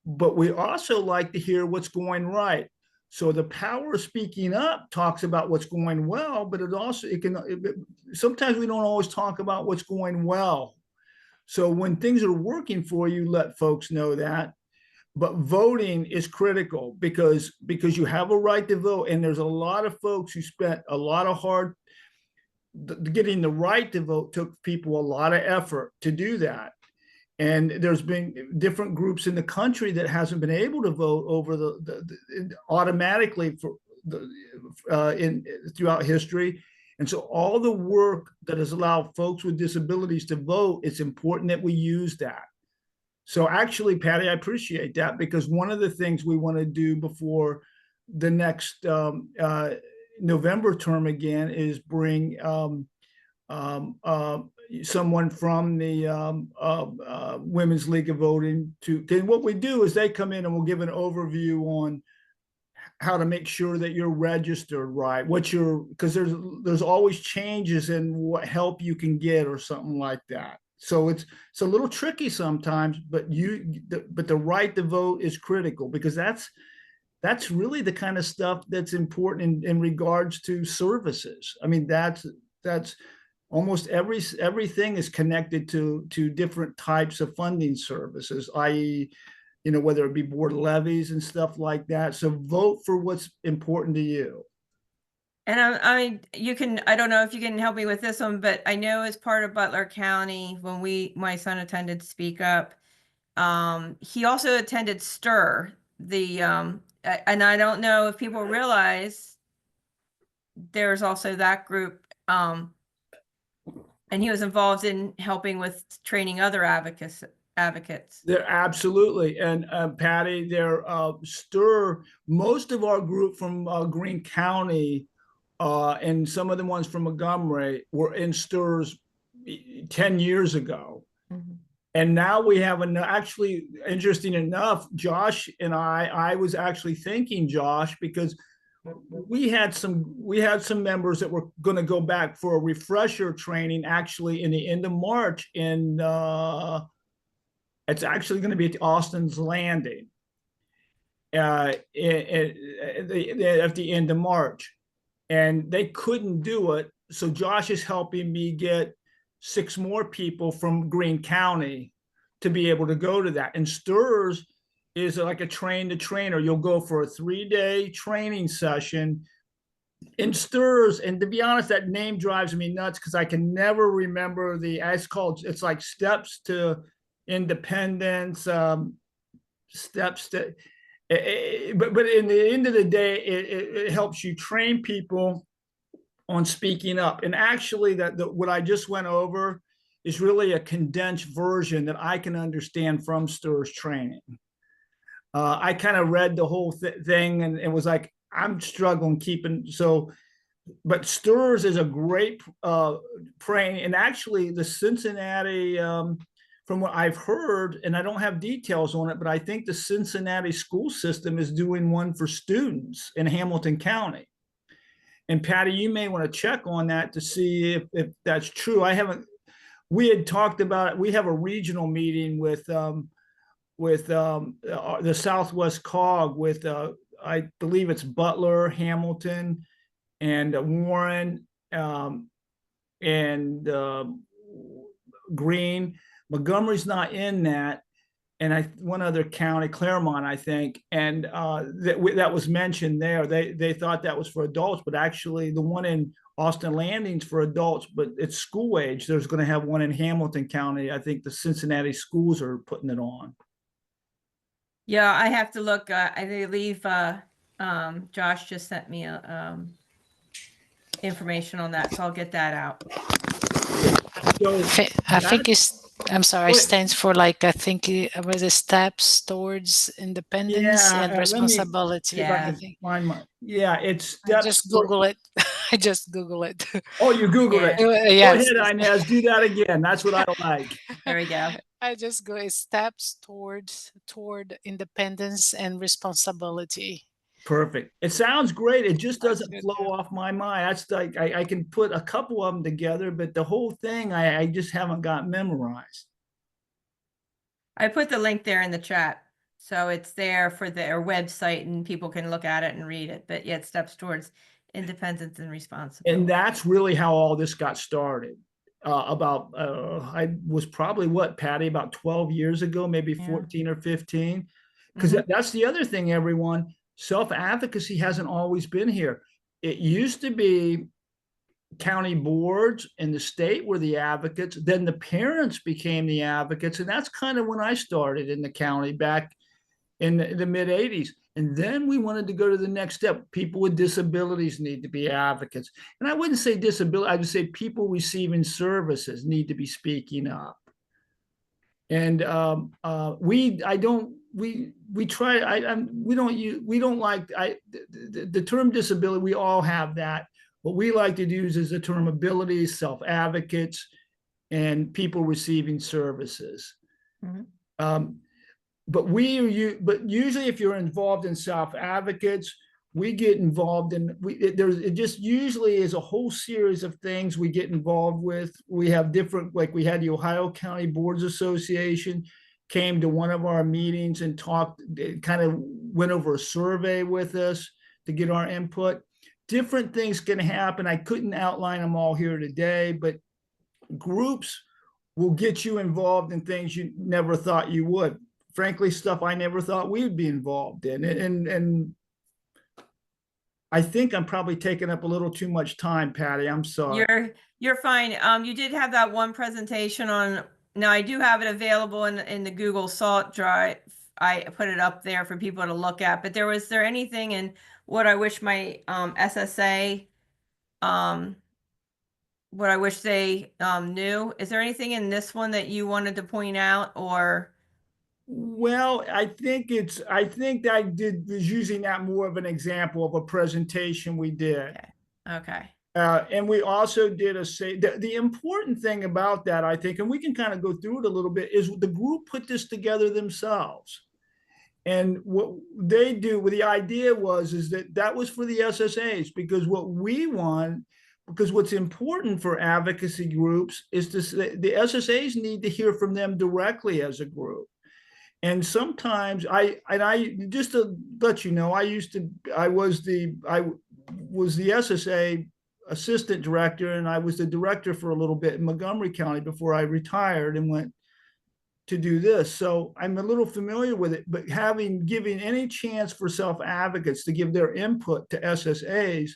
But we also like to hear what's going right. So the power of speaking up talks about what's going well, but sometimes we don't always talk about what's going well. So when things are working for you, let folks know that. But voting is critical, because you have a right to vote. And there's a lot of folks who spent a lot of getting the right to vote took people a lot of effort to do that. And there's been different groups in the country that hasn't been able to vote over automatically throughout history. And so all the work that has allowed folks with disabilities to vote, it's important that we use that. So actually, Patty, I appreciate that, because one of the things we want to do before the next November term again is bring someone from the Women's League of Voting to, and what we do is they come in and we'll give an overview on how to make sure that you're registered right, because there's always changes in what help you can get or something like that. So it's a little tricky sometimes, but the right to vote is critical, because that's really the kind of stuff that's important in regards to services. I mean, that's almost everything is connected to different types of funding services, i.e., whether it be board levies and stuff like that. So vote for what's important to you. And I don't know if you can help me with this one, but I know as part of Butler County, when my son attended Speak Up, he also attended STIR, and I don't know if people realize there's also that group, and he was involved in helping with training other advocates. They're absolutely. And Patty, they're STIR, most of our group from Greene County, and some of the ones from Montgomery were in STIRs 10 years ago. Mm-hmm. And now we have actually, interesting enough, Josh and I was actually thinking, Josh, because we had some members that were going to go back for a refresher training actually in the end of March, and it's actually going to be at Austin's Landing at the end of March. And they couldn't do it. So Josh is helping me get 6 more people from Greene County to be able to go to that. And STIRS is like a train the trainer. You'll go for a 3-day training session in STIRS. And to be honest, that name drives me nuts because I can never remember it's like steps to independence, steps to, but in the end of the day, it helps you train people on speaking up. And actually what I just went over is really a condensed version that I can understand from STIRS training. I kind of read the whole thing and it was like, I'm struggling but STIRS is a great training. And actually the Cincinnati, from what I've heard, and I don't have details on it, but I think the Cincinnati school system is doing one for students in Hamilton County. And Patty, you may want to check on that to see if that's true. We had talked about it. We have a regional meeting with the Southwest COG with, I believe it's Butler, Hamilton, and Warren, and Greene. Montgomery's not in that, and one other county, Claremont, I think, and that was mentioned there. They thought that was for adults, but actually the one in Austin Landing's for adults, but it's school age. There's going to have one in Hamilton County. I think the Cincinnati schools are putting it on. Yeah, I have to look. I believe Josh just sent me information on that, so I'll get that out. So I think I'm sorry, it stands for like, I think it was a steps towards independence and responsibility. Yeah. I think. It's I steps. just Google it. I just Google it. Oh, you Google it. Yes. Go ahead, Inez, do that again. That's what I like. There we go. I just go steps toward independence and responsibility. Perfect. It sounds great. It just That's doesn't good, flow yeah. off my mind. That's like I can put a couple of them together, but the whole thing I just haven't got memorized. I put the link there in the chat. So it's there for their website and people can look at it and read it. But yeah, it steps towards independence and responsibility. And that's really how all this got started. I was probably Patty, about 12 years ago, maybe 14 or 15. Because that's the other thing, everyone. Self-advocacy hasn't always been here. It used to be county boards and the state were the advocates. Then the parents became the advocates. And that's kind of when I started in the county back in the mid 80s. And then we wanted to go to the next step. People with disabilities need to be advocates. And I wouldn't say disability, I would say people receiving services need to be speaking up. And we don't like the term disability. We all have that. What we like to use is the term abilities, self-advocates, and people receiving services. But usually if you're involved in self-advocates, we get involved in, it just usually is a whole series of things we get involved with. We have different, like we had the Ohio County Boards Association came to one of our meetings and talked, kind of went over a survey with us to get our input. Different things can happen. I couldn't outline them all here today, but groups will get you involved in things you never thought you would. Frankly, stuff I never thought we'd be involved in. And I think I'm probably taking up a little too much time, Patty. I'm sorry. You're fine. You did have that one presentation on. Now I do have it available in the Google Salt Drive. I put it up there for people to look at. But was there anything in what I wish my SSA, what I wish they knew? Is there anything in this one that you wanted to point out or? Well, I think I was using that more of an example of a presentation we did. Okay. And we also did the important thing about that, I think, and we can kind of go through it a little bit, is the group put this together themselves. And what they do, the idea is that was for the SSAs, because what we want, because what's important for advocacy groups is the SSAs need to hear from them directly as a group. And sometimes I just to let you know, I was the SSA assistant director, and I was the director for a little bit in Montgomery County before I retired and went to do this. So I'm a little familiar with it, but giving any chance for self-advocates to give their input to SSAs,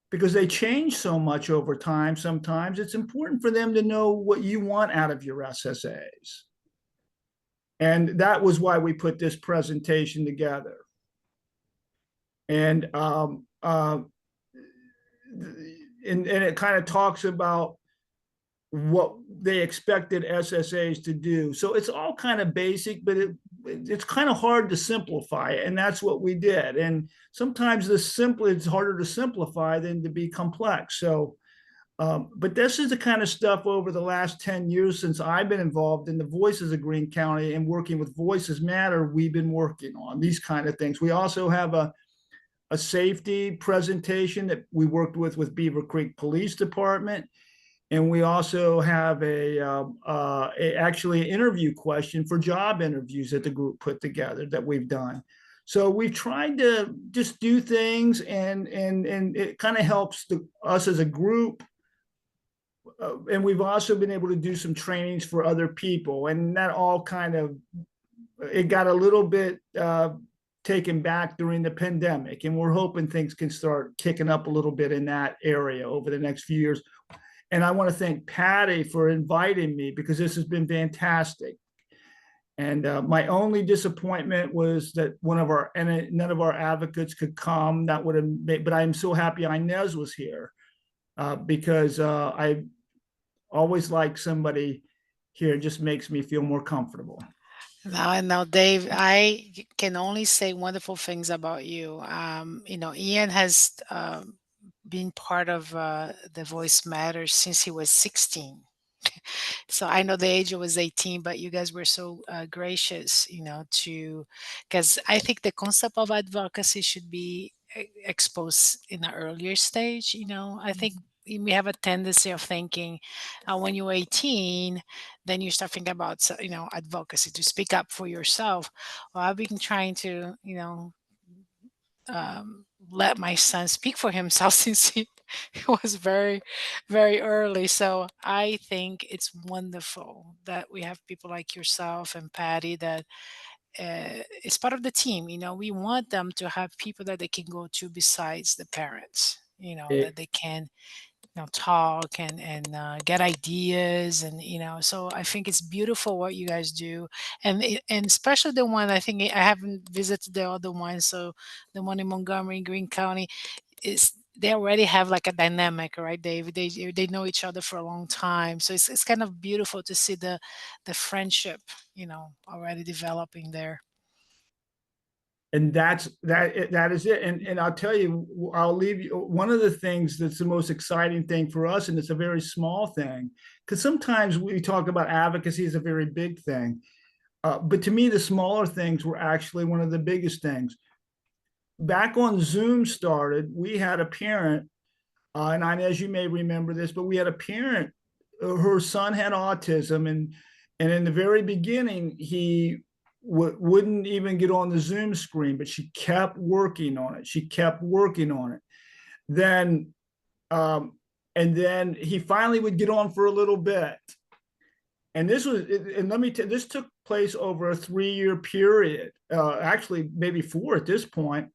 because they change so much over time, sometimes it's important for them to know what you want out of your SSAs. And that was why we put this presentation together. And it kind of talks about what they expected SSAs to do. So it's all kind of basic, but it's kind of hard to simplify it. And that's what we did. And sometimes it's harder to simplify than to be complex. So, but this is the kind of stuff over the last 10 years since I've been involved in the Voices of Greene County and working with Voices Matter, we've been working on these kind of things. We also have a safety presentation that we worked with Beaver Creek Police Department. And we also have actually an interview question for job interviews that the group put together that we've done. So we've tried to just do things, and it kind of helps us as a group. And we've also been able to do some trainings for other people, and that all kind of, it got a little bit taken back during the pandemic, and we're hoping things can start kicking up a little bit in that area over the next few years. And I want to thank Patty for inviting me, because this has been fantastic. And my only disappointment was that none of our advocates could come. That would have made, but I'm so happy Inez was here, because I always like somebody here. It just makes me feel more comfortable. Now, Dave, I can only say wonderful things about you. Ian has been part of the Voice Matters since he was 16. So I know the age was 18, but you guys were so gracious, because I think the concept of advocacy should be exposed in an earlier stage. I think we have a tendency of thinking when you're 18, then you start thinking about, advocacy, to speak up for yourself. Well, I've been trying to, let my son speak for himself since he was very, very early. So I think it's wonderful that we have people like yourself and Patty that it's part of the team. We want them to have people that they can go to besides the parents, that they can talk and get ideas, and so I think it's beautiful what you guys do, and especially the one, I think I haven't visited the other one, so the one in Montgomery, Greene County, is they already have like a dynamic, right, Dave? They know each other for a long time, so it's kind of beautiful to see the friendship already developing there. And that is it. And I'll tell you, I'll leave you one of the things that's the most exciting thing for us, and it's a very small thing, because sometimes we talk about advocacy as a very big thing, but to me the smaller things were actually one of the biggest things. Back on Zoom started, we had a parent, and as you may remember this, but we had a parent, her son had autism, and in the very beginning he wouldn't even get on the Zoom screen, but she kept working on it. Then, and then he finally would get on for a little bit. And this took place over a 3-year period, actually maybe 4 at this point.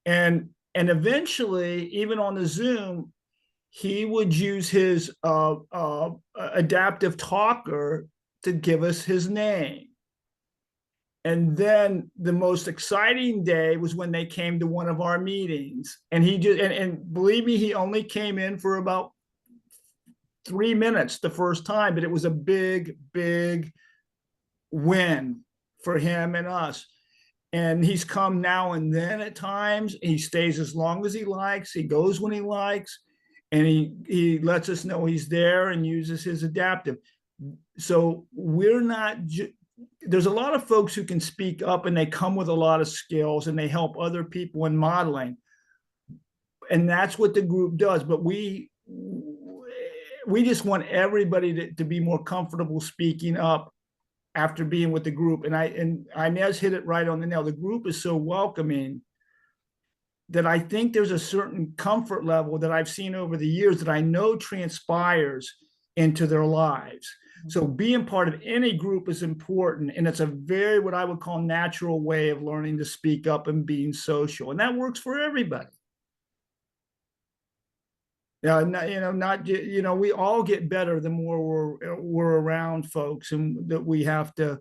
And eventually, even on the Zoom, he would use his adaptive talker to give us his name. And then the most exciting day was when they came to one of our meetings, and he just, and believe me, he only came in for about 3 minutes the first time, but it was a big, big win for him and us. And he's come now and then at times. He stays as long as he likes. He goes when he likes, and he lets us know he's there and uses his adaptive. So we're not, there's a lot of folks who can speak up, and they come with a lot of skills, and they help other people in modeling. And that's what the group does. But we just want everybody to be more comfortable speaking up after being with the group. And Inez hit it right on the nail. The group is so welcoming that I think there's a certain comfort level that I've seen over the years that I know transpires into their lives. So being part of any group is important, and it's a very, what I would call, natural way of learning to speak up and being social, and that works for everybody. We all get better the more we're around folks, and that we have to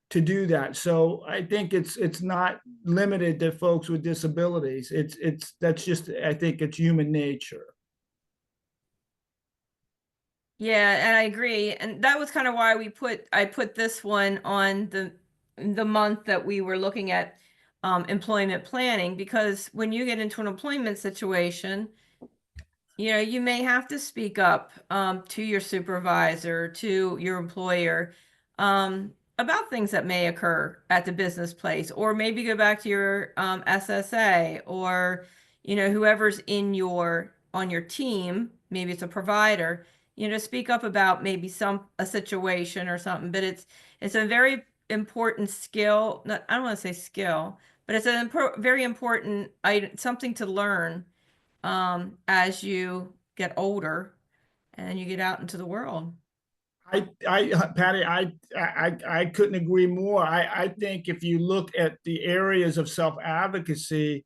do that. So I think it's not limited to folks with disabilities. That's just, I think it's human nature. Yeah, and I agree. And that was kind of why I put this one on the month that we were looking at employment planning, because when you get into an employment situation, you may have to speak up to your supervisor, to your employer, about things that may occur at the business place, or maybe go back to your SSA, or whoever's on your team. Maybe it's a provider. Speak up about maybe a situation or something. But it's a very important skill. I don't want to say skill, but it's a very important something to learn as you get older and you get out into the world. Patty, I couldn't agree more. I think if you look at the areas of self-advocacy,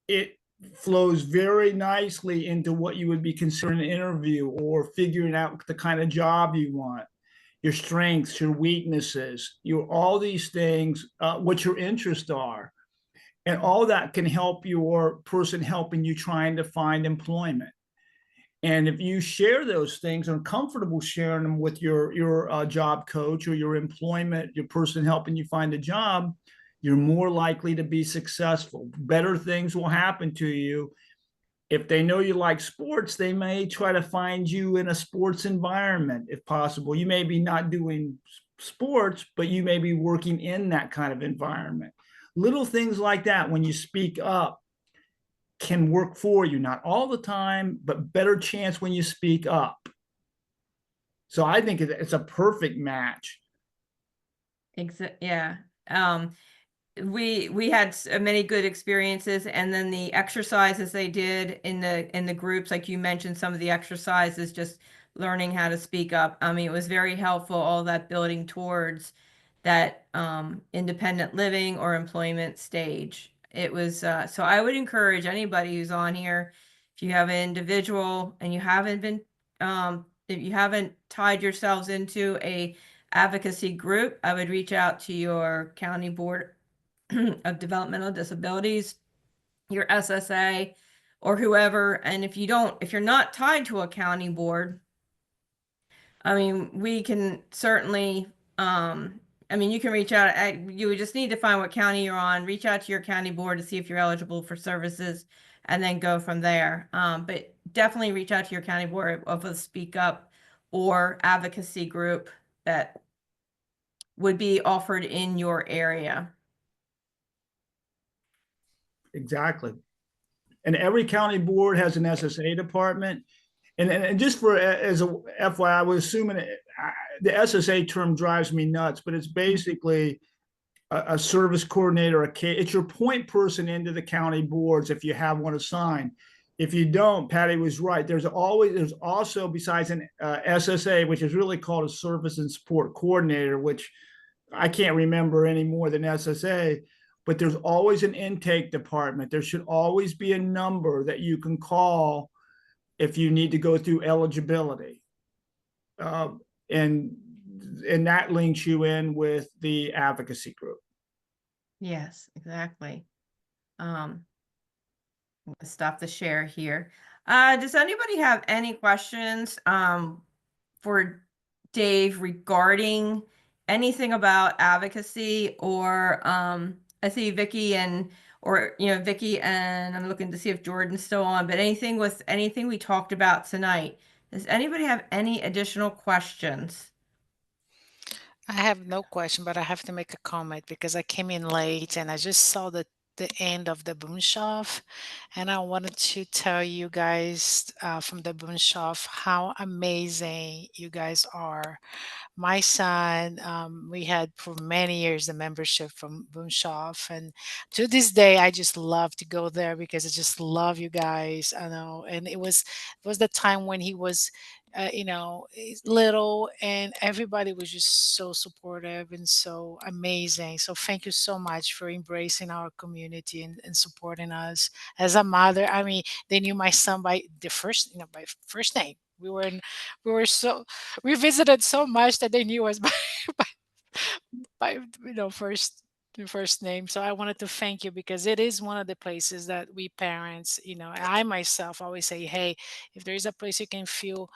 it flows very nicely into what you would be considering an interview, or figuring out the kind of job you want, your strengths, your weaknesses, all these things, what your interests are. And all that can help your person helping you trying to find employment. And if you share those things and are comfortable sharing them with your job coach, or your person helping you find a job, you're more likely to be successful. Better things will happen to you. If they know you like sports, they may try to find you in a sports environment if possible. You may be not doing sports, but you may be working in that kind of environment. Little things like that, when you speak up, can work for you. Not all the time, but better chance when you speak up. So I think it's a perfect match. Yeah. We had many good experiences, and then the exercises they did in the groups, like you mentioned, some of the exercises, just learning how to speak up. I mean, it was very helpful, all that building towards that independent living or employment stage. It was so I would encourage anybody who's on here, if you have an individual and you haven't been if you haven't tied yourselves into a advocacy group, I would reach out to your county board of developmental disabilities, your SSA, or whoever. And if you're not tied to a county board, I mean, we can certainly, you can reach out. You would just need to find what county you're on, reach out to your county board to see if you're eligible for services, and then go from there. But definitely reach out to your county board of a speak up or advocacy group that would be offered in your area. Exactly. And every county board has an SSA department. And just as a FYI, I was assuming the SSA term drives me nuts, but it's basically a service coordinator. It's your point person into the county boards if you have one assigned. If you don't, Patty was right. There's also, besides an SSA, which is really called a service and support coordinator, which I can't remember any more than SSA, but there's always an intake department. There should always be a number that you can call if you need to go through eligibility. And that links you in with the advocacy group. Yes, exactly. Stop the share here. Does anybody have any questions for Dave regarding anything about advocacy, or I see Vicki and I'm looking to see if Jordan's still on, but anything we talked about tonight. Does anybody have any additional questions? I have no question, but I have to make a comment because I came in late and I just saw the the end of the Boonshoft, and I wanted to tell you guys from the Boonshoft how amazing you guys are. My son, we had for many years the membership from Boonshoft, and to this day, I just love to go there because I just love you guys. I know, and it was the time when he was, he's little, and everybody was just so supportive and so amazing. So thank you so much for embracing our community and supporting us. As a mother, I mean, they knew my son by the first, by first name. We were so we visited so much that they knew us by, by first name. So I wanted to thank you because it is one of the places that we parents, I myself always say, hey, if there is a place you can feel,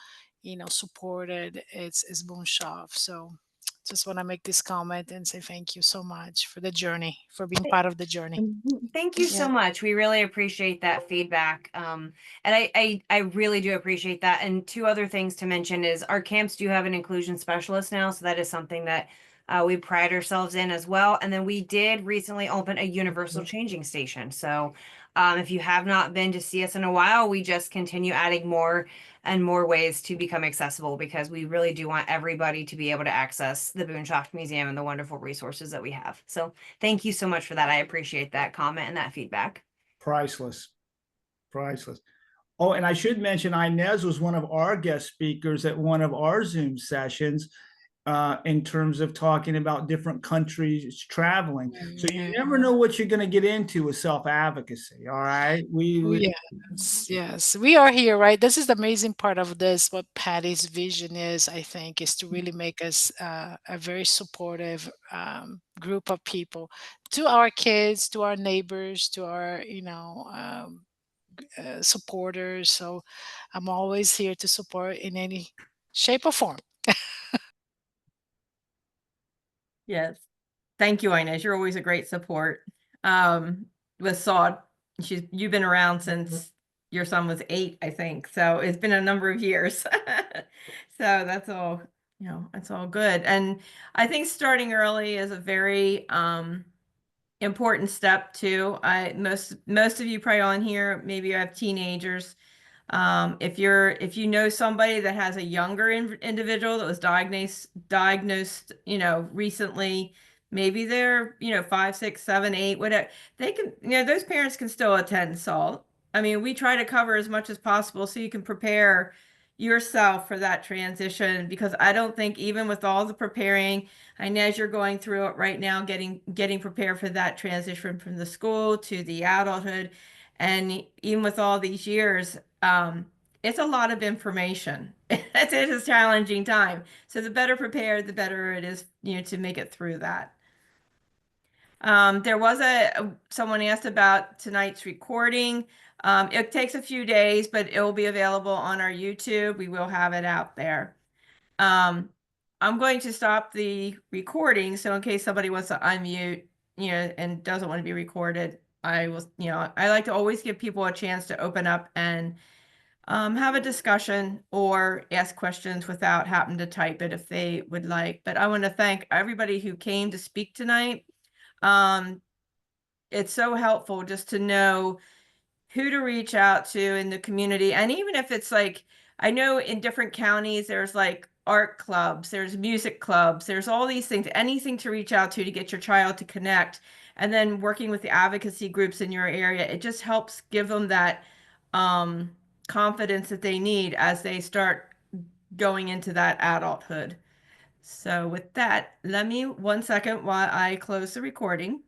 supported, it's Boonshoft. So just want to make this comment and say thank you so much for the journey, for being part of the journey. Thank you so Yeah. much. We really appreciate that feedback. And I really do appreciate that. And two other things to mention is our camps do have an inclusion specialist now. So that is something that we pride ourselves in as well. And then we did recently open a universal changing station. So if you have not been to see us in a while, we just continue adding more and more ways to become accessible because we really do want everybody to be able to access the Boonshoft Museum and the wonderful resources that we have. So thank you so much for that. I appreciate that comment and that feedback. Priceless, priceless. Oh, and I should mention Inez was one of our guest speakers at one of our Zoom sessions in terms of talking about different countries traveling. So you never know what you're going to get into with self-advocacy. All right. Yes, we are here, right? This is the amazing part of this. What Patty's vision is, I think, is to really make us a very supportive group of people to our kids, to our neighbors, to our, supporters. So I'm always here to support in any shape or form. Yes. Thank you, Inez. You're always a great support. With Saud, you've been around since your son was 8, I think. So it's been a number of years. So that's all, it's all good. And I think starting early is a very important step too. Most of you probably on here, maybe you have teenagers. If you know somebody that has a younger individual that was diagnosed, recently, maybe they're, 5, 6, 7, 8, whatever, they can, those parents can still attend SALT. I mean, we try to cover as much as possible so you can prepare yourself for that transition, because I don't think, even with all the preparing, I know as you're going through it right now, getting prepared for that transition from the school to the adulthood, and even with all these years, it's a lot of information. It is a challenging time. So the better prepared, the better it is, to make it through that. There was someone asked about tonight's recording. It takes a few days, but it will be available on our YouTube. We will have it out there. I'm going to stop the recording. So in case somebody wants to unmute, and doesn't want to be recorded, I will, I like to always give people a chance to open up and have a discussion or ask questions without having to type it if they would like. But I want to thank everybody who came to speak tonight. It's so helpful just to know who to reach out to in the community. And even if it's like, I know in different counties, there's like art clubs, there's music clubs, there's all these things, anything to reach out to get your child to connect. And then working with the advocacy groups in your area, it just helps give them that confidence that they need as they start going into that adulthood. So with that, let me 1 second while I close the recording.